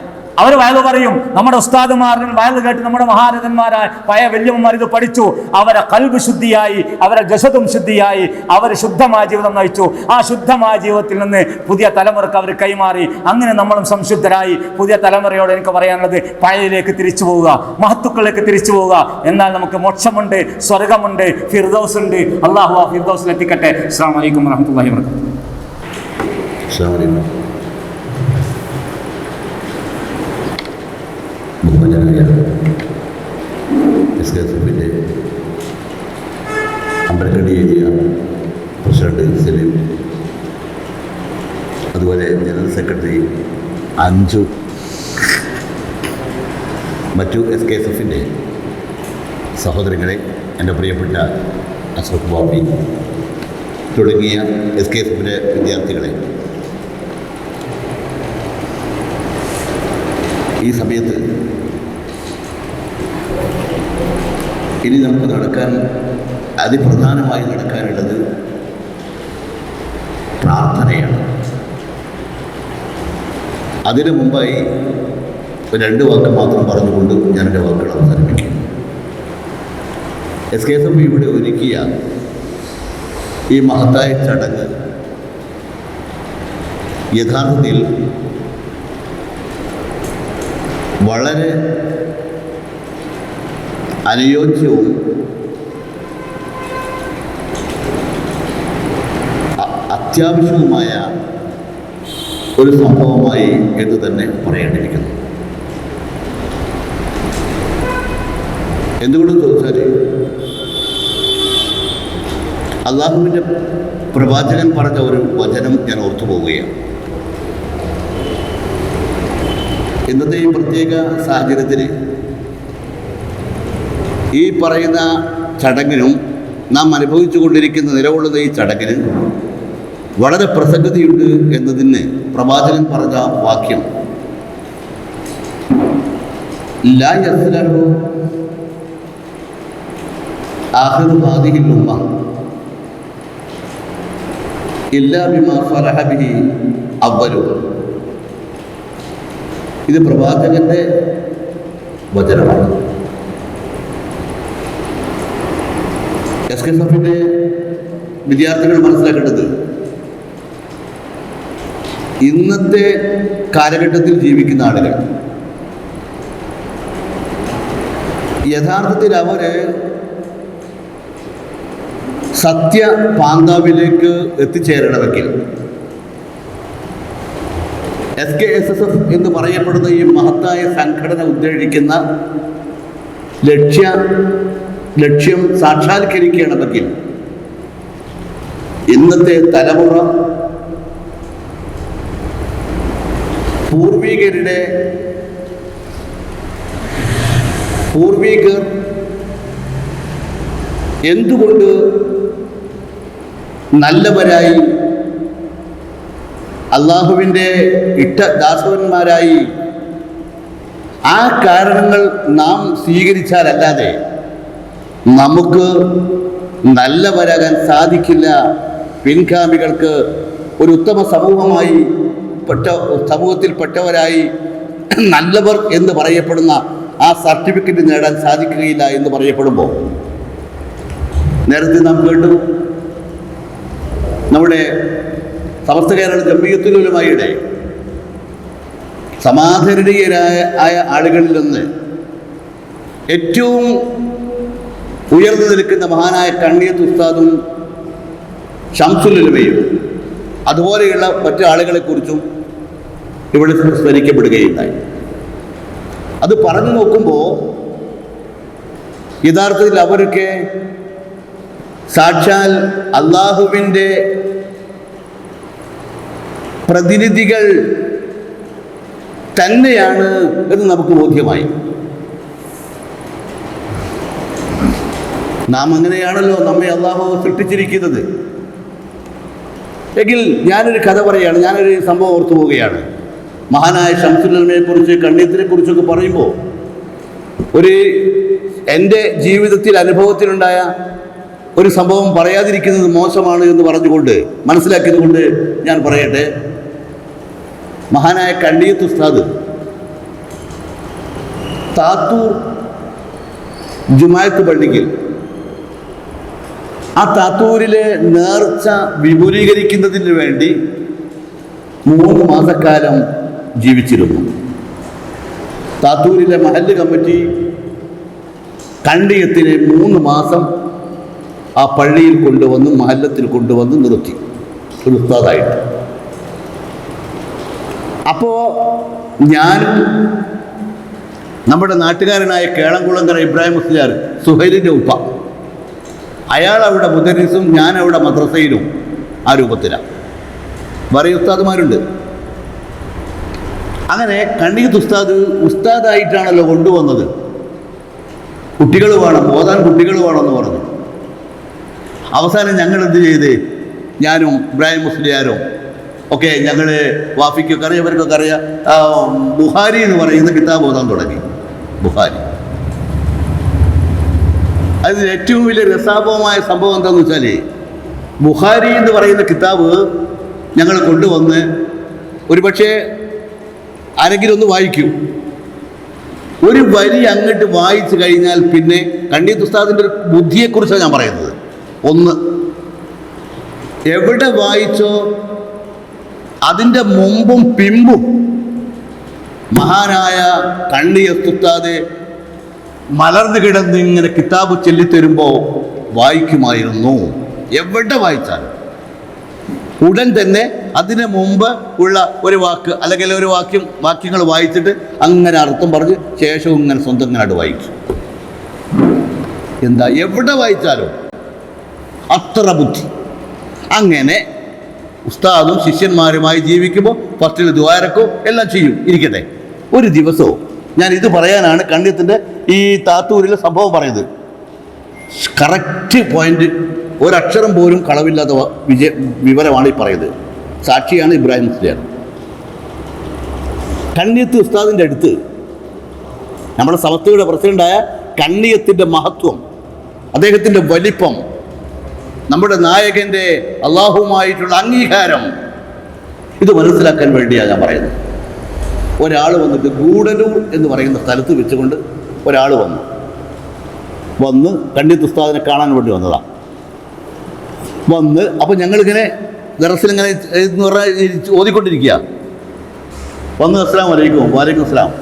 അവർ വയല് പറയും. നമ്മുടെ ഉസ്താദുമാർ വയല് കേട്ട് നമ്മുടെ മഹാരഥന്മാരായ പഴയ വല്യമ്മമാർ ഇത് പഠിച്ചു. അവരെ കൽബ് ശുദ്ധിയായി, അവരെ ജസദും ശുദ്ധിയായി, അവർ ശുദ്ധമായ ജീവിതം നയിച്ചു. ആ ശുദ്ധമായ ജീവിതത്തിൽ നിന്ന് പുതിയ തലമുറക്ക് അവർ കൈമാറി. അങ്ങനെ നമ്മളും സംശുദ്ധരായി. പുതിയ തലമുറയോട് എനിക്ക് പറയാനുള്ളത്, പഴയയിലേക്ക് തിരിച്ചു പോവുക, മഹത്തുക്കളിലേക്ക് തിരിച്ചു പോവുക. എന്നാൽ നമുക്ക് മോക്ഷമുണ്ട്, സ്വർഗമുണ്ട്, ഫിർദൗസ് ഉണ്ട്. അള്ളാഹു ആ ഫിർദൗസിൽ എത്തിക്കട്ടെ. അസ്സലാമു അലൈക്കും വറഹ്മത്തുള്ളാഹി വബറകാതുഹു. ബഹുമാന്യനായ SKSFന്റെ അമ്പലക്കണ്ടി ഏരിയ പ്രസിഡന്റ് സലീം, അതുപോലെ ജനറൽ സെക്രട്ടറി അഞ്ജു, മറ്റു SKSFന്റെ സഹോദരങ്ങളെ, എൻ്റെ പ്രിയപ്പെട്ട അഷ്റഫ് ബാബി തുടങ്ങിയ SKSFന്റെ വിദ്യാർത്ഥികളെ, ഈ സമയത്ത് ഇനി നമുക്ക് അതിപ്രധാനമായി നടക്കാനുള്ളത് പ്രാർത്ഥനയാണ്. അതിനു മുമ്പായി 2 വാക്ക് മാത്രം പറഞ്ഞുകൊണ്ട് ഞാൻ എൻ്റെ വാക്കുകൾ അവസാനിപ്പിക്കും. SKSF ഇവിടെ ഒരുക്കിയ ഈ മഹത്തായ ചടങ്ങ് യഥാർത്ഥത്തിൽ വളരെ അനുയോജ്യവും അത്യാവശ്യവുമായ ഒരു സംഭവമായി എന്ന് തന്നെ പറയേണ്ടിയിരിക്കുന്നു. എന്തുകൊണ്ടെന്ന് ചോദിച്ചാൽ, അള്ളാഹുവിൻ്റെ പ്രവാചകൻ പറഞ്ഞ ഒരു വചനം ഞാൻ ഓർത്തു പോവുകയാണ്. ഇന്നത്തെ ഈ പ്രത്യേക സാഹചര്യത്തിൽ ഈ പറയുന്ന ചടങ്ങിനും നാം അനുഭവിച്ചു കൊണ്ടിരിക്കുന്ന നിലകൊള്ളുന്ന ഈ ചടങ്ങിന് വളരെ പ്രസക്തിയുണ്ട് എന്നതിന് പ്രവാചകൻ പറഞ്ഞ വാക്യം, ലാ യസ്ലഹു ആഖിറു ഹാദിഹിൽ ഉമ്മ ഇല്ലാ ബിമാ ഫലഹ ബിഹി അവ്വലുഹ. ഇത് പ്രവാചകന്റെ വചനമാണ്. SKSFന്റെ വിദ്യാർത്ഥികൾ മനസ്സിലാക്കേണ്ടത്, ഇന്നത്തെ കാലഘട്ടത്തിൽ ജീവിക്കുന്ന ആളുകൾ യഥാർത്ഥത്തിൽ അവര് സത്യ പാന്താവിലേക്ക് എത്തിച്ചേരണമെങ്കിൽ SKSF എന്ന് പറയപ്പെടുന്ന ഈ മഹത്തായ സംഘടന ഉദ്ദേശിക്കുന്ന ലക്ഷ്യം സാക്ഷാത്കരിക്കണമെങ്കിൽ ഇന്നത്തെ തലമുറ പൂർവികർ എന്തുകൊണ്ട് നല്ലവരായി, അള്ളാഹുവിൻ്റെ ദാസവന്മാരായി, ആ കാരണങ്ങൾ നാം സ്വീകരിച്ചാലല്ലാതെ നമുക്ക് നല്ലവരാകാൻ സാധിക്കില്ല. പിൻഗാമികൾക്ക് ഒരു ഉത്തമ സമൂഹത്തിൽപ്പെട്ടവരായി നല്ലവർ എന്ന് പറയപ്പെടുന്ന ആ സർട്ടിഫിക്കറ്റ് നേടാൻ സാധിക്കുകയില്ല എന്ന് പറയപ്പെടുമ്പോൾ, നേരത്തെ നാം കേട്ടു, നമ്മുടെ സമസ്ത കേരള ജംഇയ്യത്തുൽ ഉലമായുടെ സമാധരണീയരായ ആളുകളിൽ നിന്ന് ഏറ്റവും ഉയർന്നു നിൽക്കുന്ന മഹാനായ കണ്ണിയത്ത് ഉസ്താദും ശംസുൽ ഉലമയും അതുപോലെയുള്ള മറ്റു ആളുകളെക്കുറിച്ചും ഇവിടെ സ്മരിക്കപ്പെടുകയുണ്ടായി. അത് പറഞ്ഞു നോക്കുമ്പോൾ യഥാർത്ഥത്തിൽ അവരൊക്കെ സാക്ഷാൽ അള്ളാഹുവിൻ്റെ പ്രതിനിധികൾ തന്നെയാണ് എന്ന് നമുക്ക് ബോധ്യമായി. നാം അങ്ങനെയാണല്ലോ നമ്മെ അള്ളാഹു സൃഷ്ടിച്ചിരിക്കുന്നത്. എങ്കിൽ ഞാനൊരു കഥ പറയുകയാണ്, ഞാനൊരു സംഭവം ഓർത്തു പോവുകയാണ്. മഹാനായ ശംസുൽ ഉലമയെ കുറിച്ച്, കണ്ണിയത്തിനെ കുറിച്ചൊക്കെ പറയുമ്പോൾ എൻ്റെ ജീവിതത്തിൽ അനുഭവത്തിലുണ്ടായ ഒരു സംഭവം പറയാതിരിക്കുന്നത് മോശമാണ് എന്ന് പറഞ്ഞുകൊണ്ട്, മനസ്സിലാക്കിയതുകൊണ്ട് ഞാൻ പറയട്ടെ. മഹാനായ കണ്ണിയത്ത് ഉസ്താദ് താത്തൂർ ജുമായത്ത് പള്ളിക്ക് ആ താത്തൂരിലെ നേർച്ച വിപുലീകരിക്കുന്നതിന് വേണ്ടി 3 മാസക്കാലം ജീവിച്ചിരുന്നു. താത്തൂരിലെ മഹല്ല് കമ്മിറ്റി കണ്ടിയത്തിനെ 3 മാസം ആ പള്ളിയിൽ കൊണ്ടുവന്ന് മഹല്ലത്തിൽ കൊണ്ടുവന്ന് നിർത്തി ഒരു ഉസ്താദായിട്ട്. അപ്പോൾ ഞാനും നമ്മുടെ നാട്ടുകാരനായ കേളംകുളങ്കര ഇബ്രാഹിം മുസ്ലിയാർ, സുഹൈലിൻ്റെ ഉപ്പ, അയാൾ അവിടെ മുദരിസും ഞാൻ അവിടെ മദ്രസയിലും ആ രൂപത്തിലാണ്. വേറെ ഉസ്താദുമാരുണ്ട്. അങ്ങനെ കണ്ടിയത്ത് ഉസ്താദായിട്ടാണല്ലോ കൊണ്ടുവന്നത്. കുട്ടികൾ വേണം, ഓതാൻ കുട്ടികൾ വേണമെന്ന് പറഞ്ഞു. അവസാനം ഞങ്ങൾ എന്ത് ചെയ്ത്, ഞാനും ഇബ്രാഹിം മുസ്ലിയാരും ഒക്കെ ഞങ്ങൾ വാഫിക്കൊക്കെ അറിയാം, ഇവർക്കൊക്കെ അറിയാം, ബുഖാരി എന്ന് പറയുന്ന കിതാബ് ഓതാൻ തുടങ്ങി. ബുഖാരി. അതിൽ ഏറ്റവും വലിയ രസാപമായ സംഭവം എന്താണെന്ന് വെച്ചാൽ, ബുഖാരി എന്ന് പറയുന്ന കിതാബ് ഞങ്ങൾ കൊണ്ടുവന്ന് ഒരുപക്ഷെ ആരെങ്കിലും ഒന്ന് വായിക്കും. ഒരു വരി അങ്ങോട്ട് വായിച്ചു കഴിഞ്ഞാൽ പിന്നെ കണ്ടിയത്ത് ഉസ്താദിൻ്റെ ഒരു ബുദ്ധിയെക്കുറിച്ചാണ് ഞാൻ പറയുന്നത്. ഒന്ന്, എവിടെ വായിച്ചോ അതിൻ്റെ മുമ്പും പിമ്പും മഹാനായ കണ്ടിയത്ത് ഉസ്താദ് മലർന്നു കിടന്ന് ഇങ്ങനെ കിതാബ് ചൊല്ലിത്തരുമ്പോൾ വായിക്കുമായിരുന്നു. എവിടെ വായിച്ചാലും ഉടൻ തന്നെ അതിന് മുമ്പ് ഉള്ള ഒരു വാക്ക് അല്ലെങ്കിൽ ഒരു വാക്യങ്ങൾ വായിച്ചിട്ട് അങ്ങനെ അർത്ഥം പറഞ്ഞ് ശേഷവും ഇങ്ങനെ സ്വന്തം ഇങ്ങനെ വായിക്കും. എന്താ, എവിടെ വായിച്ചാലും അത്ര ബുദ്ധി. അങ്ങനെ ഉസ്താദും ശിഷ്യന്മാരുമായി ജീവിക്കുമ്പോൾ ഫസ്റ്റിൽ ദ്വാരക്കോ എല്ലാം ചെയ്യും, ഇരിക്കട്ടെ. ഒരു ദിവസവും ഞാൻ ഇത് പറയാനാണ് കണ്ണിയത്തിൻ്റെ ഈ താത്തൂരിലെ സംഭവം പറയുന്നത്. കറക്റ്റ് പോയിന്റ്, ഒരക്ഷരം പോലും കളവില്ലാത്ത വിവരമാണ് ഈ പറയുന്നത്. സാക്ഷിയാണ് ഇബ്രാഹിം മുസ്ലിയാർ. കണ്ണിയത്ത് ഉസ്താദിൻ്റെ അടുത്ത് നമ്മുടെ സമസ്തയുടെ പ്രസിഡൻ്റായ കണ്ണിയത്തിൻ്റെ മഹത്വം, അദ്ദേഹത്തിൻ്റെ വലിപ്പം, നമ്മുടെ നായകൻ്റെ അള്ളാഹുവുമായിട്ടുള്ള അംഗീകാരം, ഇത് മനസ്സിലാക്കാൻ വേണ്ടിയാണ് ഞാൻ പറയുന്നത്. ഒരാൾ വന്നിട്ട് ഗൂഡലൂർ എന്ന് പറയുന്ന സ്ഥലത്ത് വെച്ചുകൊണ്ട് ഒരാൾ വന്ന് കണ്ണിയത്ത് ഉസ്താദിനെ കാണാൻ വേണ്ടി വന്നതാണ്. അപ്പോൾ ഞങ്ങളിങ്ങനെ ദറസിലിങ്ങനെ എന്ന് പറഞ്ഞാൽ ഓതിക്കൊണ്ടിരിക്കുക. വന്ന് അസ്സലാമു അലൈക്കും. വാലൈക്കും അസ്സലാം.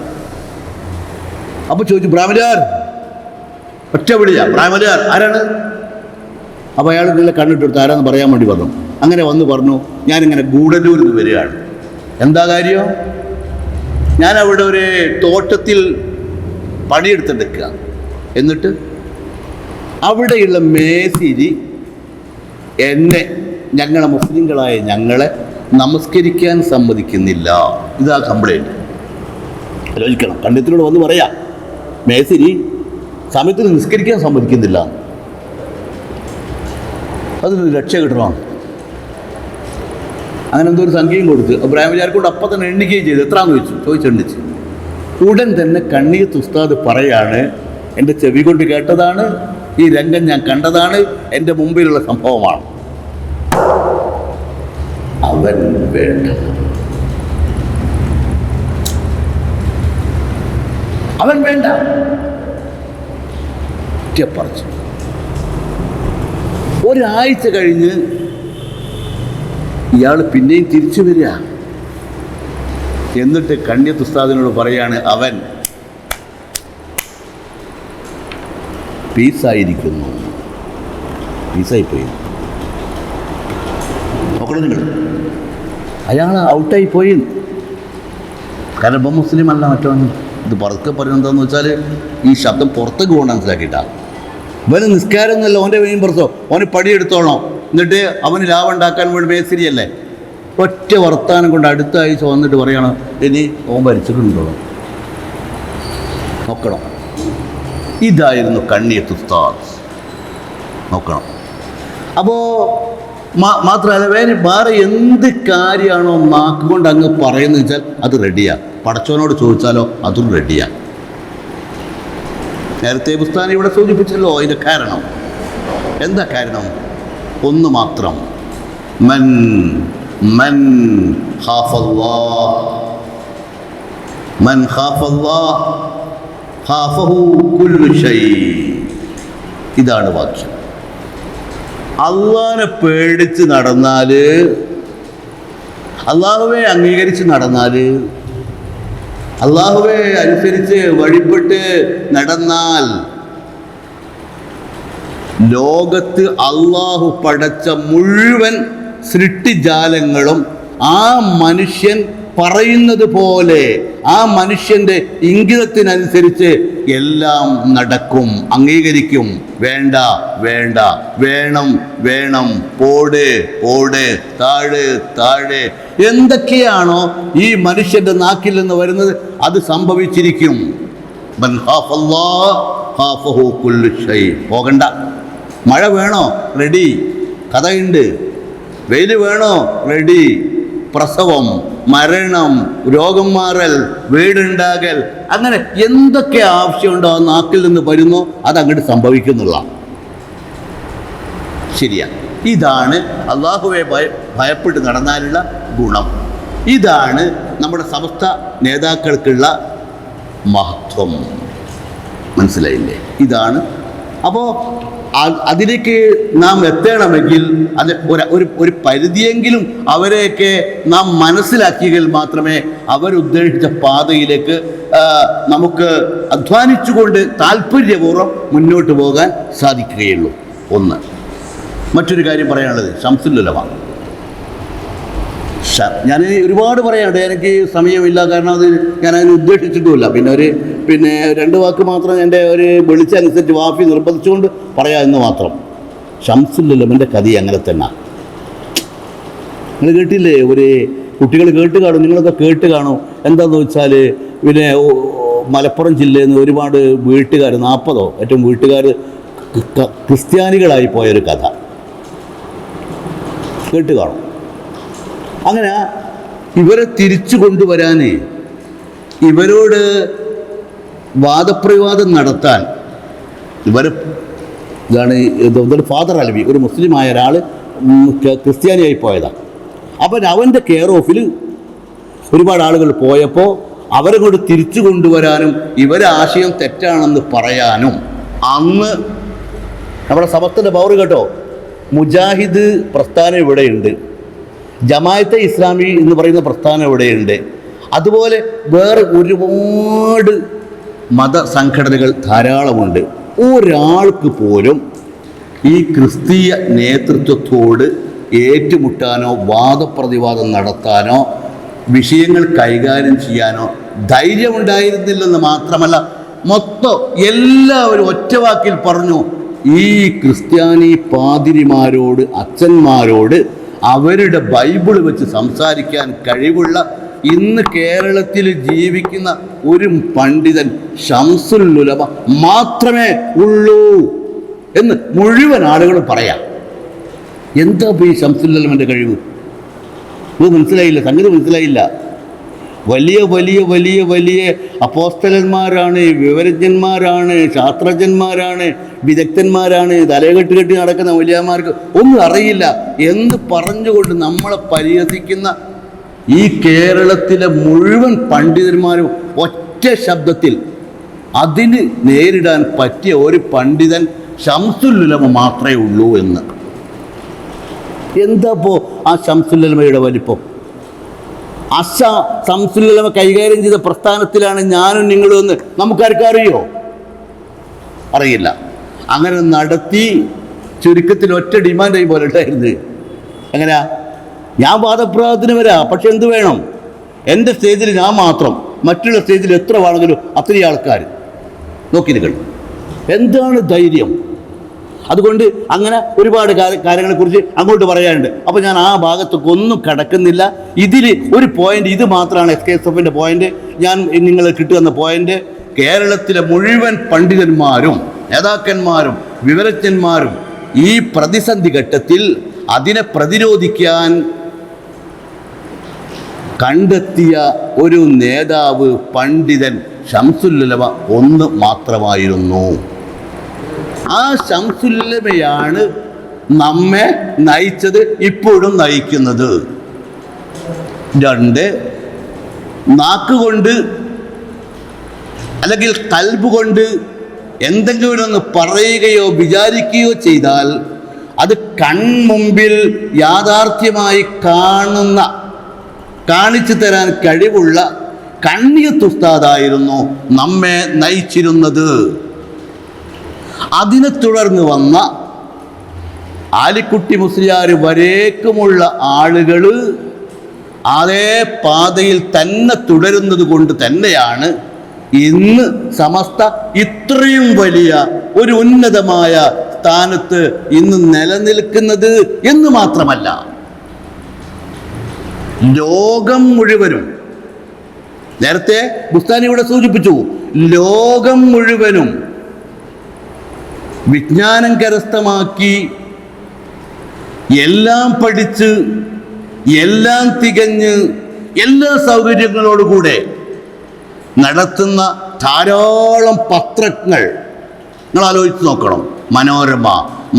അപ്പോൾ ചോദിച്ചു, ബ്രാഹ്മലാർ, ഒറ്റ വിളിയാ, ബ്രാഹ്മലാർ ആരാണ്? അപ്പോൾ അയാൾ ഇതിലെ കണ്ണിട്ടെടുത്ത് ആരാന്ന് പറയാൻ വേണ്ടി പറഞ്ഞു. അങ്ങനെ പറഞ്ഞു, ഞാനിങ്ങനെ ഗൂഡല്ലൂരിൽ നിന്ന് വരികയാണ്. എന്താ കാര്യം? ഞാൻ അവിടെ ഒരു തോട്ടത്തിൽ പണിയെടുത്തെടുക്കുക. എന്നിട്ട് അവിടെയുള്ള മേസിരി ഞങ്ങളെ മുസ്ലിങ്ങളായ ഞങ്ങളെ നമസ്കരിക്കാൻ സമ്മതിക്കുന്നില്ല. ഇതാ കംപ്ലൈൻറ്റ്. ആലോചിക്കണം. കണ്ണിയത്തിനോട് വന്ന് പറയാം, മേസിരി സമയത്തിന് നിസ്കരിക്കാൻ സമ്മതിക്കുന്നില്ല, അതിനൊരു രക്ഷ കിട്ടണം. അങ്ങനെ എന്തോ ഒരു സംഖ്യയും കൊടുത്ത് ബ്രാഹ്മണാർക്കൊണ്ട് അപ്പം തന്നെ എണ്ണിക്കുകയും ചെയ്തു. എത്രയാണെന്ന് ചോദിച്ചെണ്ണിച്ച് ഉടൻ തന്നെ കണ്ണിയത്ത് ഉസ്താദ് പറയാണ്, എൻ്റെ ചെവി കൊണ്ട് കേട്ടതാണ്, ഈ രംഗം ഞാൻ കണ്ടതാണ്, എൻ്റെ മുമ്പിലുള്ള സംഭവമാണ്. അവൻ വേണ്ട, അവൻ വേണ്ട പറിച്ചു. ഒരാഴ്ച കഴിഞ്ഞ് ഇയാൾ പിന്നെയും തിരിച്ചു വരിക. എന്നിട്ട് കണ്ണിയത്ത് ഉസ്താദിനോട് പറയാണ്, അവൻ പീസായിരിക്കുന്നു, പീസായിപ്പോയി. നോക്കണം നിങ്ങൾ, അയാൾ ഔട്ടായി പോയി. കാരണം ഇപ്പം മുസ്ലിം അല്ല, മറ്റൊന്ന്. ഇത് പുറത്ത് പറയുന്നത് എന്താണെന്ന് വെച്ചാൽ ഈ ശബ്ദം പുറത്തേക്ക് പോകണം മനസ്സിലാക്കിയിട്ടാണ്. അവന് നിസ്കാരം എന്നല്ല, ഓൻ്റെ മെയിൻ പുറത്തോ, ഓന് പടിയെടുത്തോളണം. എന്നിട്ട് അവന് ലാഭം ഉണ്ടാക്കാൻ വേണ്ടി മേസ്തിരിയല്ലേ. ഒറ്റ വർത്താനം കൊണ്ട് അടുത്ത ആഴ്ച വന്നിട്ട് പറയണം, ഇനി ഓൻ ഭരിച്ചിട്ടുണ്ടോ. നോക്കണം. ഇതായിരുന്നു കണ്ണിയത്ത് ഉസ്താദ്. നോക്കണം. അപ്പോൾ മാത്രമല്ല, വേറെ എന്ത് കാര്യമാണോ നാക്കുകൊണ്ട് അങ്ങ് പറയുന്നത് വെച്ചാൽ അത് റെഡിയാണ്. പടച്ചവനോട് ചോദിച്ചാലോ അതും റെഡിയാണ്. നേരത്തെ പുസ്തകം ഇവിടെ സൂചിപ്പിച്ചല്ലോ അതിൻ്റെ കാരണം. എന്താ കാരണം? ഒന്ന് മാത്രം, മൻ മൻ ഖാഫല്ലാഹ്, മൻ ഖാഫല്ലാഹ്, ഖാഫഹു കുല്ലു ശൈ. ഇതാണ് വാക്യം. അള്ളാനെ പേടിച്ച് നടന്നാൽ, അള്ളാഹുവെ അംഗീകരിച്ച് നടന്നാൽ, അള്ളാഹുവെ അനുസരിച്ച് വഴിപ്പെട്ട് നടന്നാൽ ലോകത്ത് അള്ളാഹു പടച്ച മുഴുവൻ സൃഷ്ടിജാലങ്ങളും ആ മനുഷ്യൻ പറയുന്നത് പോലെ, ആ മനുഷ്യൻ്റെ ഇംഗിതത്തിനനുസരിച്ച് എല്ലാം നടക്കും, അംഗീകരിക്കും. വേണ്ട വേണ്ട, വേണം വേണം, പോട് പോട്, താഴെ താഴെ, എന്തൊക്കെയാണോ ഈ മനുഷ്യൻ്റെ നാക്കിൽ നിന്ന് വരുന്നത് അത് സംഭവിച്ചിരിക്കും. മൻ ഖാഫല്ലാഹ് ഖാഫഹു കുല്ലു ശൈ. പോകണ്ട. മഴ വേണോ? റെഡി, കഥയുണ്ട്. വെയിൽ വേണോ? റെഡി. പ്രസവം, മരണം, രോഗം മാറൽ, വീടുണ്ടാകൽ, അങ്ങനെ എന്തൊക്കെ ആവശ്യമുണ്ടോ ആ നാക്കിൽ നിന്ന് വരുന്നോ അതങ്ങോട്ട് സംഭവിക്കുന്നുള്ള. ശരിയാ. ഇതാണ് അള്ളാഹുവെ ഭയപ്പെട്ട് നടന്നാലുള്ള ഗുണം. ഇതാണ് നമ്മുടെ സമസ്ത നേതാക്കൾക്കുള്ള മഹത്വം. മനസ്സിലായില്ലേ? ഇതാണ്. അപ്പോൾ അതിലേക്ക് നാം എത്തണമെങ്കിൽ അത് ഒരു പരിധിയെങ്കിലും അവരെയൊക്കെ നാം മനസ്സിലാക്കിയെങ്കിൽ മാത്രമേ അവരുദ്ദേശിച്ച പാതയിലേക്ക് നമുക്ക് അധ്വാനിച്ചുകൊണ്ട് താല്പര്യപൂർവ്വം മുന്നോട്ട് പോകാൻ സാധിക്കുകയുള്ളൂ. ഒന്ന്. മറ്റൊരു കാര്യം പറയാനുള്ളത് ശംസുൽ ഉലമ. ഞാൻ ഒരുപാട് പറയാനുണ്ട്, എനിക്ക് സമയമില്ല, കാരണം അത് ഞാനതിന് ഉദ്ദേശിച്ചിട്ടുമില്ല. പിന്നെ രണ്ട് വാക്ക് മാത്രം എൻ്റെ ഒരു വിളിച്ചനുസരിച്ച് വാഫി നിർബന്ധിച്ചുകൊണ്ട് പറയാമെന്ന് മാത്രം. ശംസുൽ ഉലമൻ്റെ കഥ അങ്ങനെ തന്നെ. നിങ്ങൾ കേട്ടില്ലേ? ഒരു കുട്ടികൾ കേട്ട് കാണും, നിങ്ങളൊക്കെ കേട്ട് കാണും. എന്താണെന്ന് വെച്ചാൽ പിന്നെ മലപ്പുറം ജില്ലയിൽ നിന്ന് ഒരുപാട് വീട്ടുകാർ, 40 ഏറ്റവും വീട്ടുകാർ ക്രിസ്ത്യാനികളായി പോയൊരു കഥ കേട്ട് കാണും. അങ്ങനെ ഇവരെ തിരിച്ചു കൊണ്ടുവരാൻ, ഇവരോട് വാദപ്രവാദം നടത്താൻ ഇതാണ് ഫാദർ അലവി, ഒരു മുസ്ലിമായ ഒരാൾ ക്രിസ്ത്യാനിയായി പോയതാണ്. അപ്പം അവൻ്റെ കെയർ ഓഫിൽ ഒരുപാട് ആളുകൾ പോയപ്പോൾ അവരെ കൊണ്ട് തിരിച്ചു കൊണ്ടുവരാനും ഇവരെ ആശയം തെറ്റാണെന്ന് പറയാനും അന്ന് നമ്മുടെ സമസ്തൻ്റെ പവർ കേട്ടോ. മുജാഹിദ് പ്രസ്ഥാനം ഇവിടെയുണ്ട്, ജമാഅത്തെ ഇസ്ലാമി എന്ന് പറയുന്ന പ്രസ്ഥാനം ഇവിടെയുണ്ട്, അതുപോലെ വേറെ ഒരുപാട് മതസംഘടനകൾ ധാരാളമുണ്ട്. ഒരാൾക്ക് പോലും ഈ ക്രിസ്തീയ നേതൃത്വത്തോട് ഏറ്റുമുട്ടാനോ വാദപ്രതിവാദം നടത്താനോ വിഷയങ്ങൾ കൈകാര്യം ചെയ്യാനോ ധൈര്യമുണ്ടായിരുന്നില്ലെന്ന് മാത്രമല്ല, മൊത്തം എല്ലാവരും ഒറ്റവാക്കിൽ പറഞ്ഞു, ഈ ക്രിസ്ത്യാനി പാതിരിമാരോട്, അച്ഛന്മാരോട് അവരുടെ ബൈബിൾ വെച്ച് സംസാരിക്കാൻ കഴിവുള്ള ഇന്ന് കേരളത്തിൽ ജീവിക്കുന്ന ഒരു പണ്ഡിതൻ ശംസുൽ ഉലമ മാത്രമേ ഉള്ളൂ എന്ന് മുഴുവൻ ആളുകളും പറയാം. എന്താ ഈ ശംസുൽ ഉലമൻ്റെ കഴിവ്? ഇത് മനസ്സിലായില്ല, സംഗതി മനസ്സിലായില്ല. വലിയ വലിയ വലിയ വലിയ അപ്പോസ്തലന്മാരാണ്, വിവരജ്ഞന്മാരാണ്, ശാസ്ത്രജ്ഞന്മാരാണ്, വിദഗ്ധന്മാരാണ്. തലകെട്ട് കെട്ടി നടക്കുന്ന വലിയമാർക്ക് ഒന്നും അറിയില്ല എന്ന് പറഞ്ഞുകൊണ്ട് നമ്മളെ പരിഹസിക്കുന്ന ഈ കേരളത്തിലെ മുഴുവൻ പണ്ഡിതന്മാരും ഒറ്റ ശബ്ദത്തിൽ അതിന് നേരിടാൻ പറ്റിയ ഒരു പണ്ഡിതൻ ശംസുൽ ഉലമ മാത്രമേ ഉള്ളൂ എന്ന്. എന്താപ്പോ ആ ശംസുൽ ഉലമയുടെ വലിപ്പം? ശംസുൽ ഉലമ കൈകാര്യം ചെയ്ത പ്രസ്ഥാനത്തിലാണ് ഞാനും നിങ്ങളും എന്ന് നമുക്കാർക്കും അറിയോ? അറിയില്ല. അങ്ങനെ നടത്തി ചുരുക്കത്തിൽ ഒറ്റ ഡിമാൻഡായി പോലെ ഉണ്ടായിരുന്നു. എങ്ങനെയാ? ഞാൻ വാദപ്രവാദത്തിന് വരാം, പക്ഷെ എന്ത് വേണം? എൻ്റെ സ്റ്റേജിൽ ഞാൻ മാത്രം, മറ്റുള്ള സ്റ്റേജിൽ എത്ര വേണമെങ്കിലും അത്രയും ആൾക്കാർ നോക്കി നിൽക്കണം. എന്താണ് ധൈര്യം? അതുകൊണ്ട് അങ്ങനെ ഒരുപാട് കാര്യങ്ങളെക്കുറിച്ച് അങ്ങോട്ട് പറയാനുണ്ട്. അപ്പോൾ ഞാൻ ആ ഭാഗത്തൊക്കെ ഒന്നും കടക്കുന്നില്ല. ഇതിൽ ഒരു പോയിന്റ്, ഇത് മാത്രമാണ് SKSFൻ്റെ പോയിന്റ്. ഞാൻ നിങ്ങൾ കിട്ടുന്ന പോയിന്റ്, കേരളത്തിലെ മുഴുവൻ പണ്ഡിതന്മാരും നേതാക്കന്മാരും വിവരജ്ഞന്മാരും ഈ പ്രതിസന്ധി ഘട്ടത്തിൽ അതിനെ പ്രതിരോധിക്കാൻ കണ്ടെത്തിയ ഒരു നേതാവ്, പണ്ഡിതൻ ശംസുൽ ഉലമ ഒന്ന് മാത്രമായിരുന്നു. ആ ശംസുൽ ഉലമയാണ് നമ്മെ നയിച്ചത്, ഇപ്പോഴും നയിക്കുന്നത്. 2, നാക്കുകൊണ്ട് അല്ലെങ്കിൽ കൽബ് കൊണ്ട് എന്തെങ്കിലും ഒന്ന് പറയുകയോ വിചാരിക്കുകയോ ചെയ്താൽ അത് കൺമുമ്പിൽ യാഥാർത്ഥ്യമായി കാണിച്ചു തരാൻ കഴിവുള്ള കണ്ണിയത്ത് ഉസ്താദായിരുന്നു നമ്മെ നയിച്ചിരുന്നത്. അതിനെ തുടർന്ന് വന്ന ആലിക്കുട്ടി മുസ്ലിയാർ വരേക്കുമുള്ള ആളുകൾ അതേ പാതയിൽ തന്നെ തുടരുന്നത് കൊണ്ട് തന്നെയാണ് ഇന്ന് സമസ്ത ഇത്രയും വലിയ ഒരു ഉന്നതമായ സ്ഥാനത്ത് ഇന്ന് നിലനിൽക്കുന്നത് എന്ന് മാത്രമല്ല, ലോകം മുഴുവനും, നേരത്തെ ബുസ്താനി ഇവിടെ സൂചിപ്പിച്ചു, ലോകം മുഴുവനും വിജ്ഞാനം കരസ്ഥമാക്കി എല്ലാം പഠിച്ച് എല്ലാം തികഞ്ഞ് എല്ലാ സൗകര്യങ്ങളോടുകൂടെ നടത്തുന്ന ധാരാളം പത്രങ്ങൾ നിങ്ങൾ ആലോചിച്ച് നോക്കണം. മനോരമ,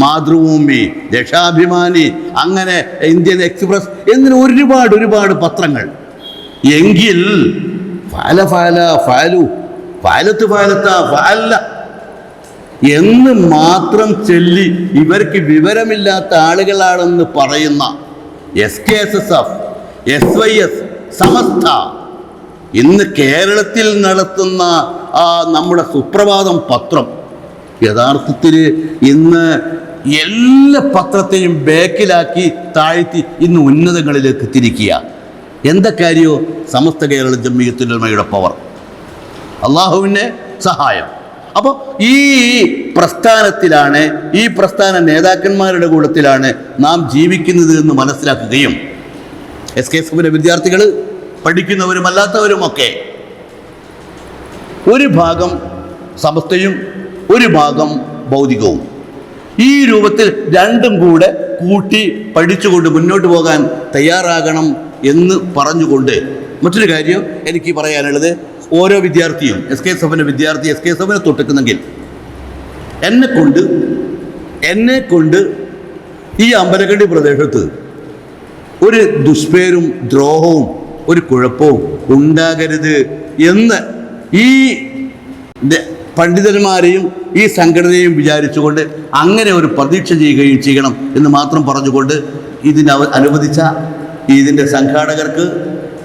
മാതൃഭൂമി, ദേശാഭിമാനി, അങ്ങനെ ഇന്ത്യൻ എക്സ്പ്രസ് എന്നിങ്ങനെ ഒരുപാട് പത്രങ്ങൾ. എങ്കിൽ എന്ന് മാത്രം ചൊല്ലി ഇവർക്ക് വിവരമില്ലാത്ത ആളുകളാണെന്ന് പറയുന്ന SKSSF, SYS, സമസ്ത ഇന്ന് കേരളത്തിൽ നടത്തുന്ന നമ്മുടെ സുപ്രഭാതം പത്രം യഥാർത്ഥത്തിൽ ഇന്ന് എല്ലാ പത്രത്തെയും ബേക്കിലാക്കി താഴ്ത്തി ഇന്ന് ഉന്നതങ്ങളിലേക്ക് തിരിക്കുക. എന്താ കാര്യമോ? സമസ്ത കേരള ജംഇയ്യത്തുൽ ഉലമയുടെ പവർ, അള്ളാഹുവിൻ്റെ സഹായം. അപ്പോൾ ഈ പ്രസ്ഥാനത്തിലാണ്, ഈ പ്രസ്ഥാന നേതാക്കന്മാരുടെ കൂട്ടത്തിലാണ് നാം ജീവിക്കുന്നത് എന്ന് മനസ്സിലാക്കുകയും SKSFിലെ വിദ്യാർത്ഥികൾ, പഠിക്കുന്നവരും അല്ലാത്തവരുമൊക്കെ ഒരു ഭാഗം സമസ്തയും ഒരു ഭാഗം ഭൗതികവും, ഈ രൂപത്തിൽ രണ്ടും കൂടെ കൂട്ടി പഠിച്ചുകൊണ്ട് മുന്നോട്ട് പോകാൻ തയ്യാറാകണം എന്ന് പറഞ്ഞുകൊണ്ട് മറ്റൊരു കാര്യം എനിക്ക് പറയാനുള്ളത്, ഓരോ വിദ്യാർത്ഥിയും SKSFിൻ്റെ വിദ്യാർത്ഥി SKSFിനെ തൊട്ടിക്കുന്നെങ്കിൽ എന്നെ കൊണ്ട് ഈ അമ്പലക്കണ്ടി പ്രദേശത്ത് ഒരു ദുഷ്പേരും ദ്രോഹവും ഒരു കുഴപ്പവും ഉണ്ടാകരുത് എന്ന് ഈ പണ്ഡിതന്മാരെയും ഈ സംഘടനയും വിചാരിച്ചുകൊണ്ട് അങ്ങനെ ഒരു പ്രതീക്ഷ ചെയ്യുകയും ചെയ്യണം എന്ന് മാത്രം പറഞ്ഞുകൊണ്ട് അനുവദിച്ച ഇതിൻ്റെ സംഘാടകർക്ക്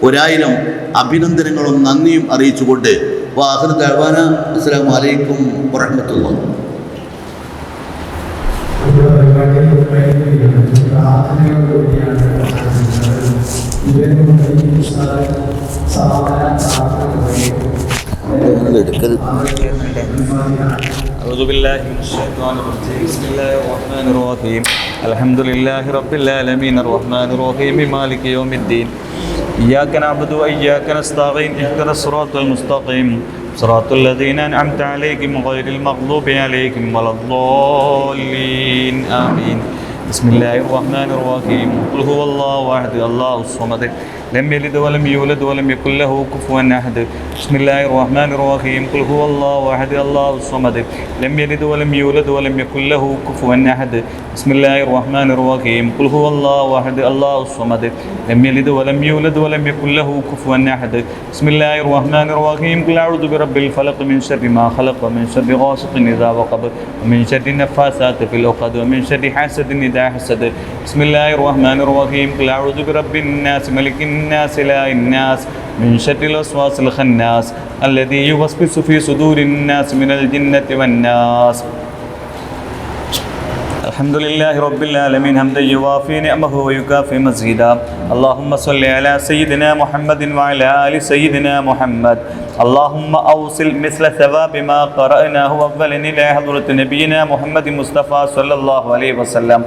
1000 അഭിനന്ദനങ്ങളും നന്ദിയും അറിയിച്ചുകൊണ്ട് വാഹിർ ദഅ്വാന അസ്സലാമു അലൈക്കും വറഹ്മത്തുള്ളാഹി. أعوذ بالله من الشيطان الرجيم. بسم الله الرحمن الرحيم. الحمد لله رب العالمين الرحمن الرحيم مالك يوم الدين. إياك نعبد وإياك نستعين. اهدنا الصراط المستقيم صراط الذين أنعمت عليهم غير المغضوب عليهم ولا الضالين. آمين. بسم الله الرحمن الرحيم. قل هو الله أحد الله الصمد لم يلد ولم يولد ولم يكن له كفوا أحد. بسم الله الرحمن الرحيم. قل هو الله أحد الله الصمد لم يلد ولم يولد ولم يكن له كفوا أحد. بسم الله الرحمن الرحيم. قل هو الله أحد الله الصمد لم يلد ولم يولد ولم يكن له كفوا أحد. بسم الله الرحمن الرحيم. قل أعوذ برب الفلق من شر ما خلق ومن شر غاسق إذا وقب ومن شر النفاثات في العقد ومن شر حاسد إذا حسد. بسم الله الرحمن الرحيم. قل أعوذ برب الناس ملك الناس إله الناس من شر الوسواس الخناس الذي يوسوس في صدور الناس من الجنة والناس. الحمد لله رب العالمين حمدا يوافي نعمه ويكافئ مزيدا. اللهم صل على سيدنا محمد وعلى آل سيدنا محمد. اللهم أوصل مثل ثواب ما قرأناه أولا إلى حضرة نبينا محمد مصطفى صلى الله عليه وسلم.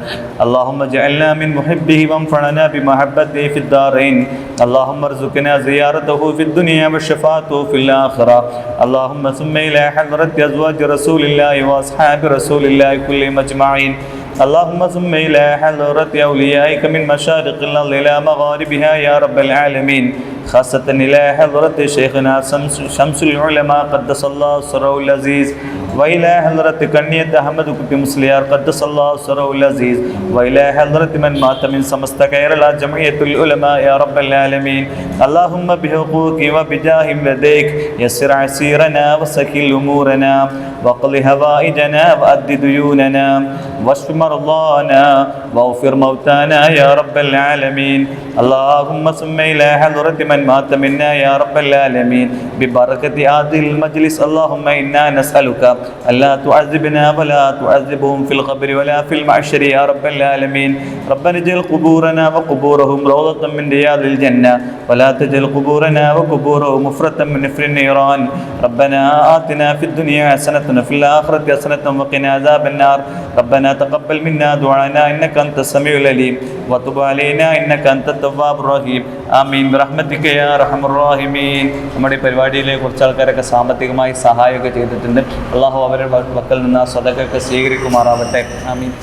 اللهم اجعلنا من محبه وانفعنا بمحبته في الدارين. اللهم ارزقنا زيارته في الدنيا وشفاعته في الآخرة. اللهم ثم إلى حضرة أزواج رسول الله وأصحاب رسول الله كلهم أجمعين. اللهم ثم إلى حضرة أوليائك من مشارق الأرض إلى مغاربها يا رب العالمين، خاصة إلى حضرة شيخنا شمس العلماء قدس الله سره العزيز وإلى حضرة كنية أحمد كنت مسليار قدس الله سره العزيز وإلى حضرة من مات من سمست كيرلا جمعية العلماء يا رب العالمين اللهم بحقوق وبجاه لديك يسر عسيرنا وسهل أمورنا واقض هوائجنا وأد ديوننا واشف مرضانا واغفر موتانا يا رب العالمين اللهم صل إلى حضرة من مات منا يا رب العالمين ببركة هذه المجلس اللهم إنا نسألك ألا تعذبنا ولا تعذبهم في القبر ولا في المعشر يا رب العالمين ربنا اجعل قبورنا وقبورهم روضة من رياض الجنة ولا تجعل قبورنا وقبورهم مفرة من نفر النيران ربنا آتنا في الدنيا حسنة وفي الآخرة حسنة وقنا عذاب النار ربنا تقبل منا دعانا إنك أنت السميع العليم وتب علينا إنك أنت التواب الرحيم آمين برحمتك يا أرحم الراحمين നമ്മുടെ പരിപാടിയിലെ കുറച്ച് ആൾക്കാരൊക്കെ സാമ്പത്തികമായി സഹായമൊക്കെ ചെയ്തിട്ടുണ്ട് അള്ളാഹു അവരുടെ മക്കളിൽ നിന്ന് ആ സദഖയൊക്കെ സ്വീകരിക്കുമാറാവട്ടെ ആമീൻ